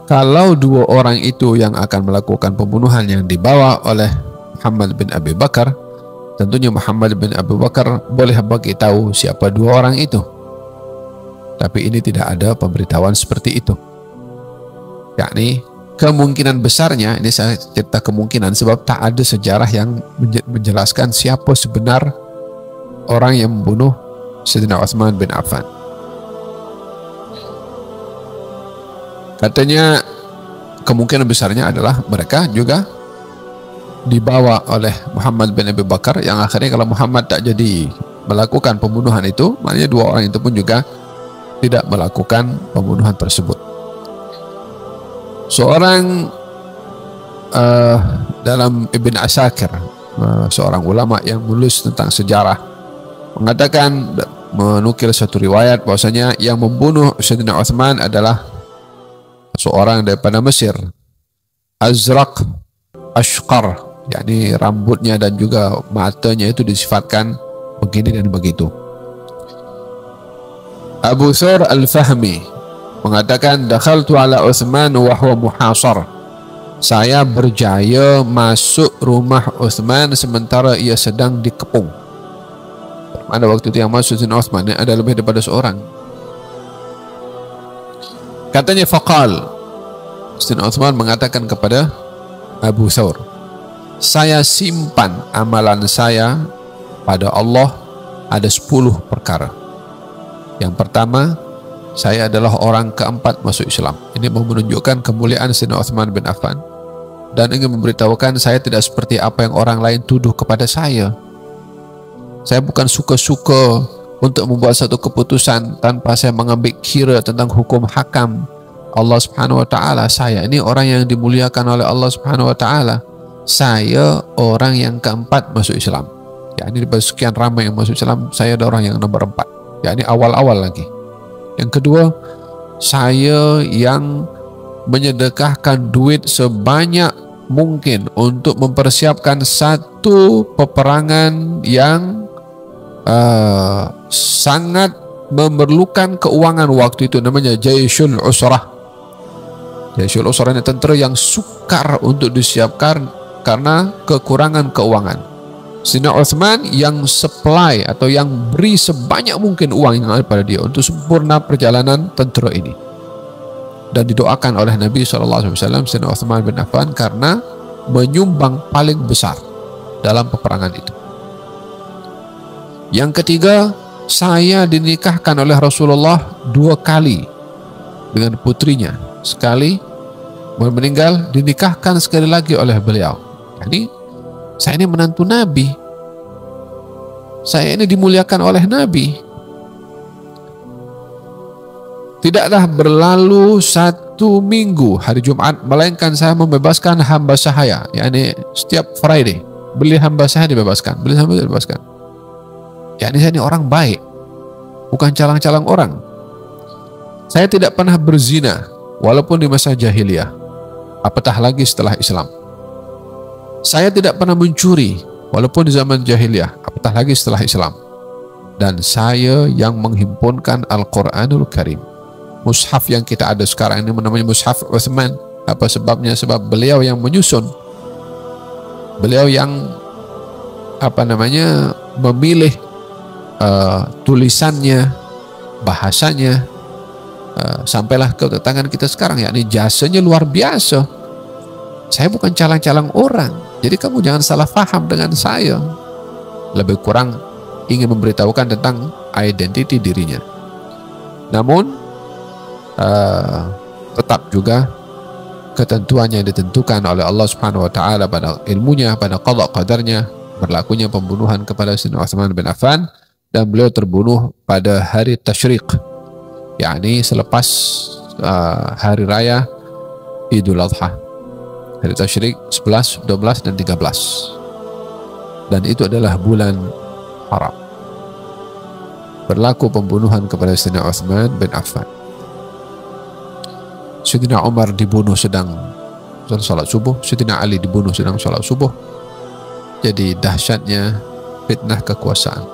Kalau dua orang itu yang akan melakukan pembunuhan yang dibawa oleh Muhammad bin Abi Bakar, tentunya Muhammad bin Abu Bakar boleh bagi tahu siapa dua orang itu. Tapi ini tidak ada pemberitahuan seperti itu. Yakni kemungkinan besarnya, ini saya cerita kemungkinan sebab tak ada sejarah yang menjelaskan siapa sebenar orang yang membunuh Sayyidina Utsman bin Affan. Katanya kemungkinan besarnya adalah mereka juga dibawa oleh Muhammad bin Abi Bakar, yang akhirnya kalau Muhammad tak jadi melakukan pembunuhan itu, maknanya dua orang itu pun juga tidak melakukan pembunuhan tersebut. Seorang dalam Ibn Asakir, seorang ulama yang menulis tentang sejarah, mengatakan, menukil satu riwayat bahwasanya yang membunuh Sayyidina Utsman adalah seorang daripada Mesir, Azraq Ashqar, yakni rambutnya dan juga matanya itu disifatkan begini dan begitu. Abu Thur Al-Fahmi mengatakan, dakhaltu ala Utsman wa huwa muhasar. Saya berjaya masuk rumah Utsman sementara ia sedang dikepung. Pada waktu itu yang masuk Sayyidina Utsman ada lebih daripada seorang. Katanya faqal, Sayyidina Utsman mengatakan kepada Abu Thur, saya simpan amalan saya pada Allah ada 10 perkara. Yang pertama, saya adalah orang keempat masuk Islam. Ini menunjukkan kemuliaan Sayyidina Utsman bin Affan dan ingin memberitahukan saya tidak seperti apa yang orang lain tuduh kepada saya. Saya bukan suka-suka untuk membuat satu keputusan tanpa saya mengambil kira tentang hukum hakam Allah Subhanahu wa taala. Saya ini orang yang dimuliakan oleh Allah Subhanahu wa taala. Saya orang yang keempat masuk Islam. Ya, ini dari sekian ramai yang masuk Islam, saya ada orang yang nomor 4. Ya, ini awal-awal lagi. Yang kedua, saya yang menyedekahkan duit sebanyak mungkin untuk mempersiapkan satu peperangan yang sangat memerlukan keuangan waktu itu, namanya Jayshul Usrah. Jayshul Usrah ini tentera yang sukar untuk disiapkan karena kekurangan keuangan. Sayyidina Utsman yang supply atau yang beri sebanyak mungkin uang yang ada pada dia untuk sempurna perjalanan tentera ini. Dan didoakan oleh Nabi SAW Sayyidina Utsman bin Affan karena menyumbang paling besar dalam peperangan itu. Yang ketiga, saya dinikahkan oleh Rasulullah 2 kali dengan putrinya. Sekali meninggal, dinikahkan sekali lagi oleh beliau. Jadi saya ini menantu Nabi, saya ini dimuliakan oleh Nabi. Tidaklah berlalu 1 minggu hari Jumat melainkan saya membebaskan hamba sahaya, yakni setiap Friday beli hamba saya dibebaskan, beli hamba dibebaskan. Yakni saya ini orang baik, bukan calang-calang orang. Saya tidak pernah berzina walaupun di masa jahiliyah, apatah lagi setelah Islam. Saya tidak pernah mencuri walaupun di zaman jahiliyah, apatah lagi setelah Islam. Dan saya yang menghimpunkan Al-Quranul Karim. Mushaf yang kita ada sekarang ini namanya Mushaf Utsman. Apa sebabnya? Sebab beliau yang menyusun, beliau yang memilih tulisannya, bahasanya, sampailah ke tangan kita sekarang. Yakni jasanya luar biasa. Saya bukan calang-calang orang, jadi kamu jangan salah faham dengan saya. Lebih kurang ingin memberitahukan tentang identiti dirinya. Namun tetap juga ketentuannya ditentukan oleh Allah Subhanahu wa taala pada ilmunya, pada qada qadarnya, berlakunya pembunuhan kepada Sayyidina Utsman bin Affan, dan beliau terbunuh pada hari Tasyriq, yakni selepas hari raya Idul Adha. Hari Tasyriq 11, 12 dan 13. Dan itu adalah bulan haram. berlaku pembunuhan kepada Sayyidina Uthman bin Affan. Sayyidina Umar dibunuh sedang salat subuh, Sayyidina Ali dibunuh sedang salat subuh. Jadi dahsyatnya fitnah kekuasaan.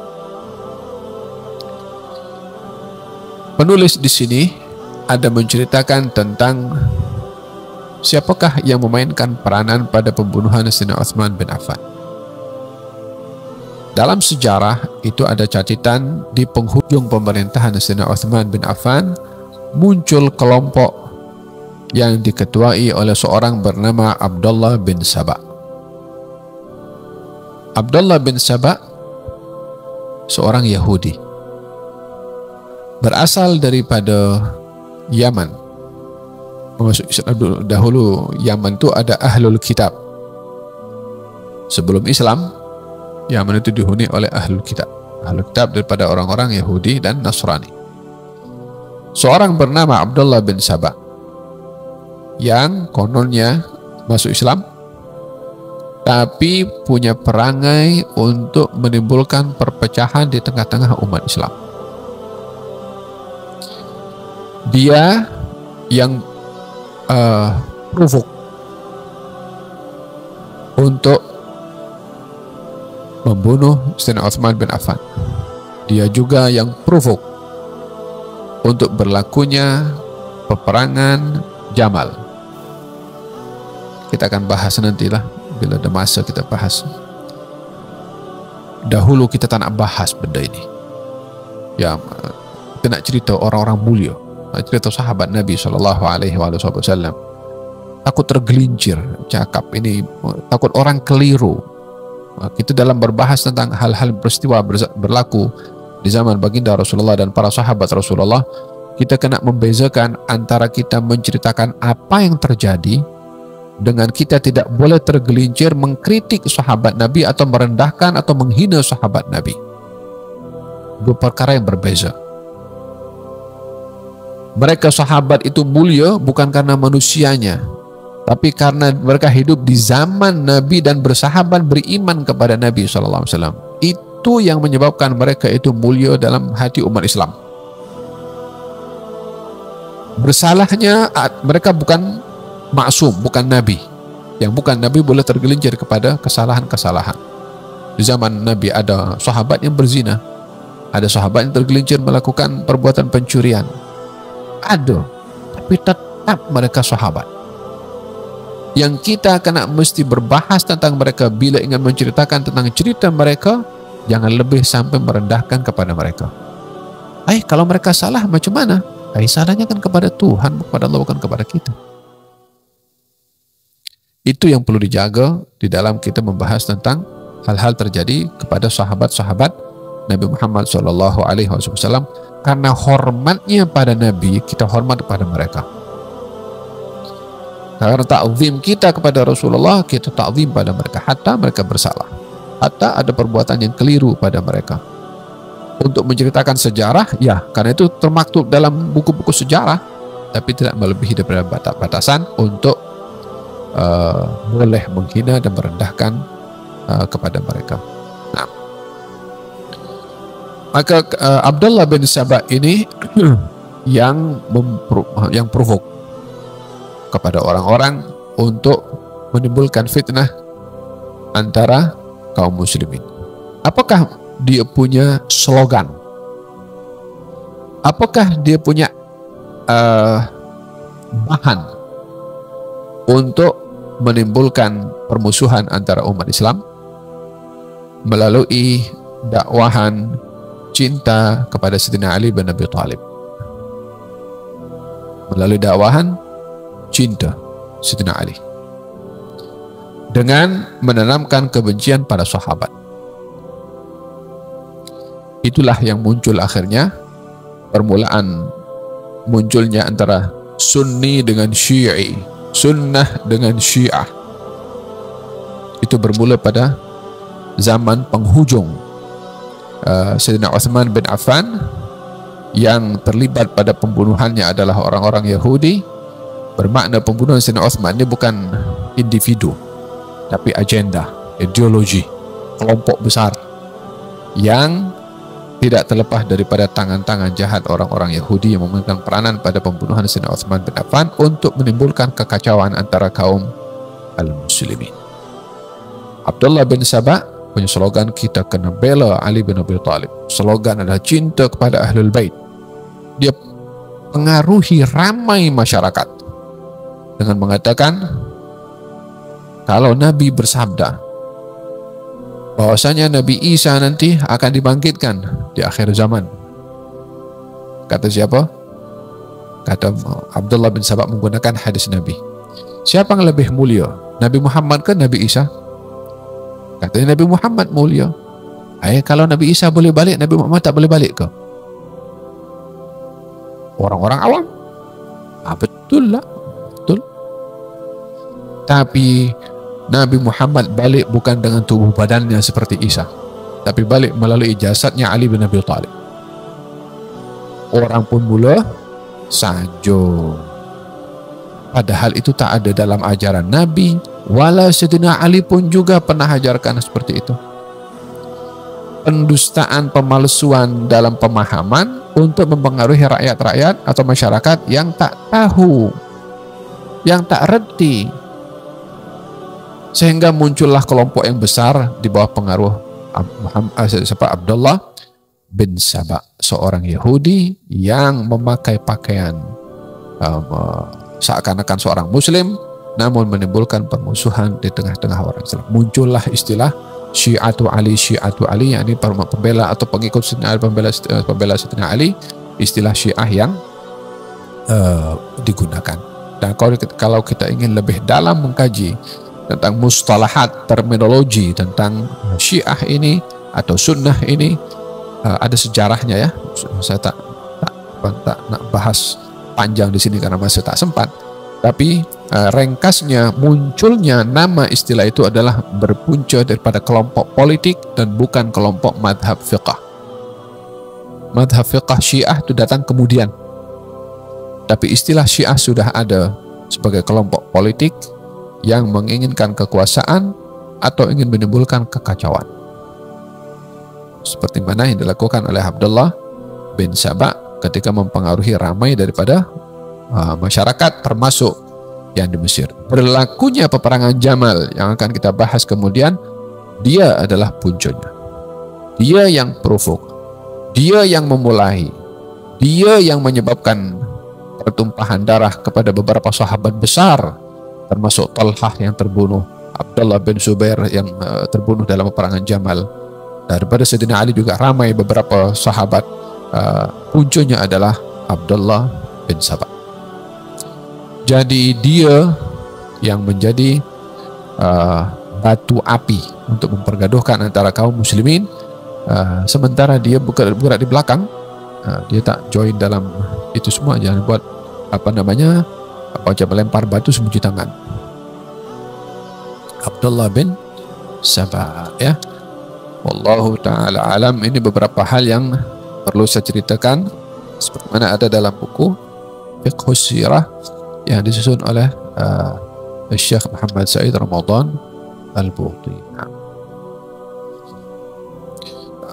Penulis di sini ada menceritakan tentang siapakah yang memainkan peranan pada pembunuhan Sayyidina Uthman bin Affan. Dalam sejarah itu ada catatan di penghujung pemerintahan Sayyidina Uthman bin Affan muncul kelompok yang diketuai oleh seorang bernama Abdullah bin Saba. Abdullah bin Saba seorang Yahudi, berasal daripada Yaman. Masuk Islam dahulu, Yaman itu ada Ahlul Kitab. Sebelum Islam, Yaman itu dihuni oleh Ahlul Kitab. Ahlul Kitab daripada orang-orang Yahudi dan Nasrani. Seorang bernama Abdullah bin Saba yang kononnya masuk Islam, tapi punya perangai untuk menimbulkan perpecahan di tengah-tengah umat Islam. Dia yang provok untuk membunuh Sayyidina Uthman bin Affan. Dia juga yang provok untuk berlakunya peperangan Jamal. Kita akan bahas nantilah bila ada masa kita bahas. Dahulu kita tak nak bahas benda ini. Ya, kita nak cerita orang-orang mulia, cerita sahabat Nabi SAW. Takut tergelincir cakap ini, takut orang keliru. Kita dalam berbahas tentang hal-hal peristiwa berlaku di zaman baginda Rasulullah dan para sahabat Rasulullah, kita kena membezakan antara kita menceritakan apa yang terjadi dengan kita tidak boleh tergelincir mengkritik sahabat Nabi atau merendahkan atau menghina sahabat Nabi. Dua perkara yang berbeza. Mereka sahabat itu mulia bukan karena manusianya, tapi karena mereka hidup di zaman Nabi dan bersahabat beriman kepada Nabi SAW. Itu yang menyebabkan mereka itu mulia dalam hati umat Islam. Bersalahnya mereka bukan maksum, bukan Nabi. Yang bukan Nabi boleh tergelincir kepada kesalahan-kesalahan. Di zaman Nabi ada sahabat yang berzina, ada sahabat yang tergelincir melakukan perbuatan pencurian. Ada, tapi tetap mereka sahabat. Yang kita kena mesti berbahas tentang mereka bila ingin menceritakan tentang cerita mereka, jangan lebih sampai merendahkan kepada mereka. Kalau mereka salah macam mana? Salahnya kan kepada Tuhan, kepada Allah, bukan kepada kita. Itu yang perlu dijaga di dalam kita membahas tentang hal-hal terjadi kepada sahabat-sahabat Nabi Muhammad SAW. Karena hormatnya pada Nabi, kita hormat kepada mereka. Karena ta'zim kita kepada Rasulullah, kita ta'zim pada mereka, hatta mereka bersalah, hatta ada perbuatan yang keliru pada mereka. Untuk menceritakan sejarah, ya, karena itu termaktub dalam buku-buku sejarah, tapi tidak melebihi daripada batasan untuk boleh menghina dan merendahkan kepada mereka. Nah, maka Abdullah bin Saba ini yang provok kepada orang-orang untuk menimbulkan fitnah antara kaum muslimin. Apakah dia punya slogan? Apakah dia punya bahan untuk menimbulkan permusuhan antara umat Islam melalui dakwahan cinta kepada Sayyidina Ali bin Abi Thalib? Melalui dakwahan cinta Sayyidina Ali dengan menanamkan kebencian pada sahabat. Itulah yang muncul akhirnya, permulaan munculnya antara Sunni dengan Syi'i, Sunnah dengan Syiah. Itu bermula pada zaman penghujung Sayyidina Uthman bin Affan. Yang terlibat pada pembunuhannya adalah orang-orang Yahudi. Bermakna pembunuhan Sayyidina Uthman ini bukan individu, tapi agenda, ideologi, kelompok besar yang tidak terlepas daripada tangan-tangan jahat orang-orang Yahudi yang memegang peranan pada pembunuhan Sayyidina Uthman bin Affan untuk menimbulkan kekacauan antara kaum al-muslimin. Abdullah bin Sabah punya slogan, kita kena bela Ali bin Abi Thalib. Slogan adalah cinta kepada Ahlul Bait. Dia pengaruhi ramai masyarakat dengan mengatakan kalau Nabi bersabda bahwasanya Nabi Isa nanti akan dibangkitkan di akhir zaman. Kata siapa? Kata Abdullah bin Sabah menggunakan hadis Nabi. Siapa yang lebih mulia? Nabi Muhammad ke Nabi Isa? Katanya Nabi Muhammad mulia. Kalau Nabi Isa boleh balik, Nabi Muhammad tak boleh balik ke? Orang-orang awam. Betul lah. Betul. Tapi Nabi Muhammad balik bukan dengan tubuh badannya seperti Isa, tapi balik melalui jasadnya Ali bin Abi Thalib. Orang pun mula sanjung. Padahal itu tak ada dalam ajaran Nabi. Wala Sayyidina Ali pun juga pernah ajarkan seperti itu. Pendustaan, pemalsuan dalam pemahaman untuk mempengaruhi rakyat-rakyat atau masyarakat yang tak tahu, yang tak reti, sehingga muncullah kelompok yang besar di bawah pengaruh Abdullah bin Sabah, seorang Yahudi yang memakai pakaian seakan-akan seorang Muslim, namun menimbulkan permusuhan di tengah-tengah orang Islam. Muncullah istilah Syiatu Ali, yakni pembela atau pengikut Sayyidina Ali, pembela Sayyidina Ali, istilah Syiah yang digunakan. Dan kalau kita ingin lebih dalam mengkaji tentang mustalahat, terminologi tentang Syiah ini atau Sunnah ini, ada sejarahnya ya. Saya tak nak bahas panjang di sini karena masih tak sempat. Tapi ringkasnya, munculnya nama istilah itu adalah berpunca daripada kelompok politik dan bukan kelompok madhab fiqah. Madhab fiqah Syiah itu datang kemudian. Tapi istilah Syiah sudah ada sebagai kelompok politik yang menginginkan kekuasaan atau ingin menimbulkan kekacauan. Seperti mana yang dilakukan oleh Abdullah bin Sabah ketika mempengaruhi ramai daripada masyarakat termasuk yang di Mesir. Berlakunya peperangan Jamal yang akan kita bahas kemudian, dia adalah puncanya. Dia yang provok, dia yang memulai, dia yang menyebabkan pertumpahan darah kepada beberapa sahabat besar, termasuk Talhah yang terbunuh, Abdullah bin Zubair yang terbunuh dalam peperangan Jamal. Daripada Sayyidina Ali juga ramai beberapa sahabat. Puncanya adalah Abdullah bin Sabah. Jadi dia yang menjadi batu api untuk mempergaduhkan antara kaum muslimin, sementara dia bergerak di belakang. Dia tak join dalam itu semua. Jangan buat macam melempar batu sembunyi tangan. Abdullah bin Sabah, ya. Wallahu ta'ala alam. Ini beberapa hal yang perlu saya ceritakan seperti mana ada dalam buku Fiqhus Sirah yang disusun oleh Syekh Muhammad Said Ramadan Al-Buti.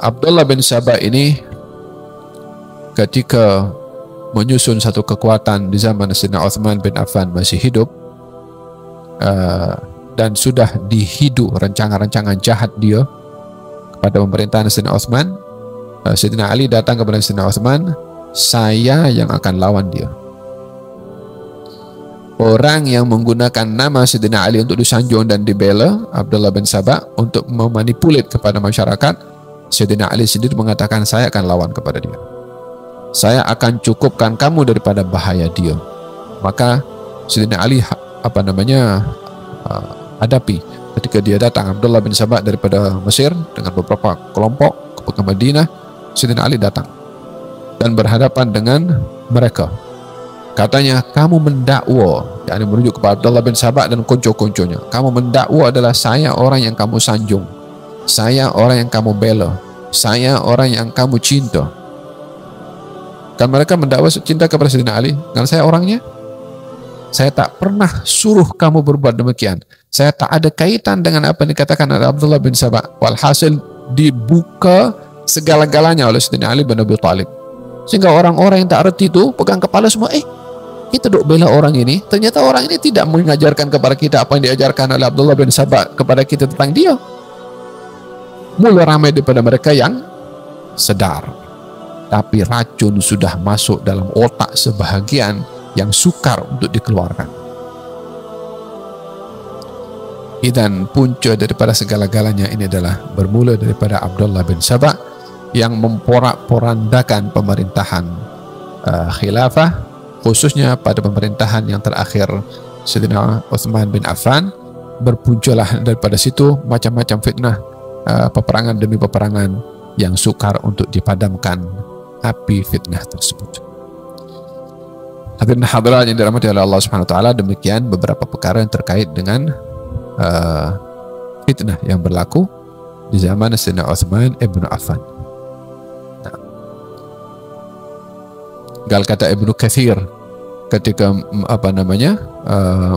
Abdullah bin Sabah ini ketika menyusun satu kekuatan di zaman Sayyidina Uthman bin Affan masih hidup, dan sudah dihidu rancangan-rancangan jahat dia kepada pemerintahan Sayyidina Uthman. Sayyidina Ali datang kepada Sayyidina Uthman, saya yang akan lawan dia. Orang yang menggunakan nama Sayyidina Ali untuk disanjung dan dibela, Abdullah bin Sabah, untuk memanipulit kepada masyarakat, Sayyidina Ali sendiri mengatakan, saya akan lawan kepada dia. Saya akan cukupkan kamu daripada bahaya dia. Maka Sayyidina Ali hadapi ketika dia datang. Abdullah bin Sabah daripada Mesir dengan beberapa kelompok ke Madinah. Sayyidina Ali datang dan berhadapan dengan mereka. Katanya, kamu mendakwa, yakni merujuk kepada Abdullah bin Sabah dan konco-konconya. Kamu mendakwa adalah saya orang yang kamu sanjung, saya orang yang kamu bela, saya orang yang kamu cinta. Kan mereka mendakwa cinta kepada Sayyidina Ali. Karena saya orangnya, saya tak pernah suruh kamu berbuat demikian. Saya tak ada kaitan dengan apa yang dikatakan oleh Abdullah bin Sabah. Walhasil dibuka segala-galanya oleh Sayyidina Ali bin Abi Thalib. Sehingga orang-orang yang tak reti itu pegang kepala semua, kita duk bela orang ini, ternyata orang ini tidak mengajarkan kepada kita apa yang diajarkan oleh Abdullah bin Sabah kepada kita tentang dia. Mulai ramai daripada mereka yang sedar, tapi racun sudah masuk dalam otak sebahagian yang sukar untuk dikeluarkan. Dan punca daripada segala-galanya ini adalah bermula daripada Abdullah bin Sabah yang memporak-porandakan pemerintahan khilafah, khususnya pada pemerintahan yang terakhir Sayyidina Uthman bin Affan. Berpuncalah daripada situ macam-macam fitnah, peperangan demi peperangan yang sukar untuk dipadamkan api fitnah tersebut. Hadirin hadirat yang dirahmati oleh Allah Subhanahu wa taala, demikian beberapa perkara yang terkait dengan fitnah yang berlaku di zaman Sayyidina Uthman ibn Affan. Gal kata Ibnu Katsir ketika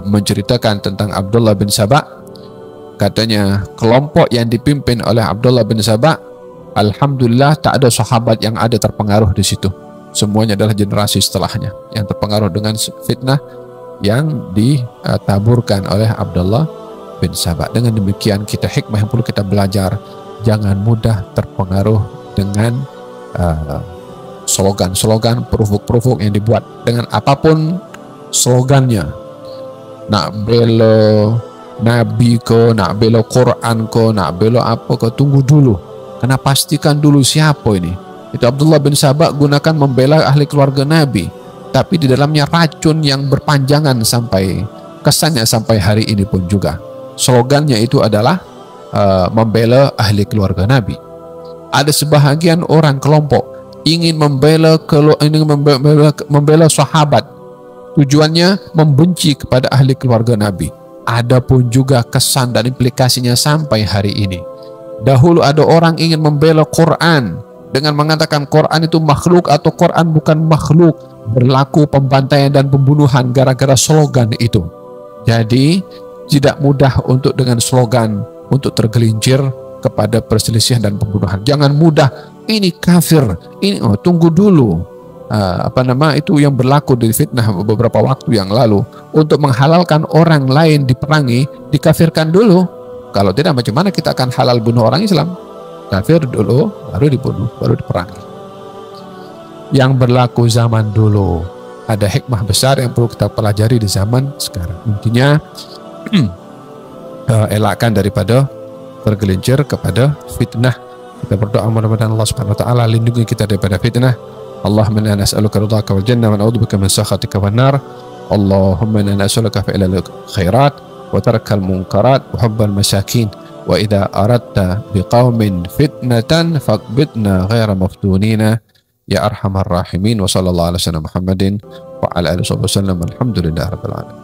menceritakan tentang Abdullah bin Sabah, katanya kelompok yang dipimpin oleh Abdullah bin Sabah, alhamdulillah tak ada sahabat yang ada terpengaruh di situ. Semuanya adalah generasi setelahnya yang terpengaruh dengan fitnah yang ditaburkan oleh Abdullah bin Sabah. Dengan demikian kita hikmah yang perlu kita belajar, jangan mudah terpengaruh dengan slogan-slogan, provok-provok yang dibuat dengan apapun slogannya. Nak bela Nabi ko, nak bela Quran ko, nak bela apa ko, tunggu dulu. Kena pastikan dulu siapa ini. Itu Abdullah bin Sabah gunakan membela ahli keluarga Nabi, tapi di dalamnya racun yang berpanjangan sampai kesannya sampai hari ini pun juga. Slogannya itu adalah membela ahli keluarga Nabi. Ada sebahagian orang kelompok ingin membela sahabat, tujuannya membenci kepada ahli keluarga Nabi. Ada pun juga kesan dan implikasinya sampai hari ini. Dahulu ada orang ingin membela Quran dengan mengatakan Quran itu makhluk atau Quran bukan makhluk. Berlaku pembantaian dan pembunuhan gara-gara slogan itu. Jadi tidak mudah untuk dengan slogan untuk tergelincir kepada perselisihan dan pembunuhan. Jangan mudah ini kafir, ini tunggu dulu. Itu yang berlaku di fitnah beberapa waktu yang lalu, untuk menghalalkan orang lain diperangi, dikafirkan dulu. Kalau tidak, macam mana kita akan halal bunuh orang Islam? Kafir dulu, baru dibunuh, baru diperangi. Yang berlaku zaman dulu, ada hikmah besar yang perlu kita pelajari di zaman sekarang. Intinya elakkan daripada tergelincir kepada fitnah. Kita berdoa mudah-mudahan Allah Subhanahu wa taala lindungi kita daripada fitnah. Allahumma inna nas'aluka ridhaka wal jannah wa na'udzubika min sakhatika wan nar. Allahumma inna nas'aluka fi'lal khairat wa tarkal munkarat wa hubbal masakin. Wa idza aradta biqaumin fitnatan faqbitna ghaira maftunina ya arhamar rahimin. Wa sallallahu alaihi wasallam Muhammadin wa ala alihi wasallam. Alhamdulillahirabbil alamin.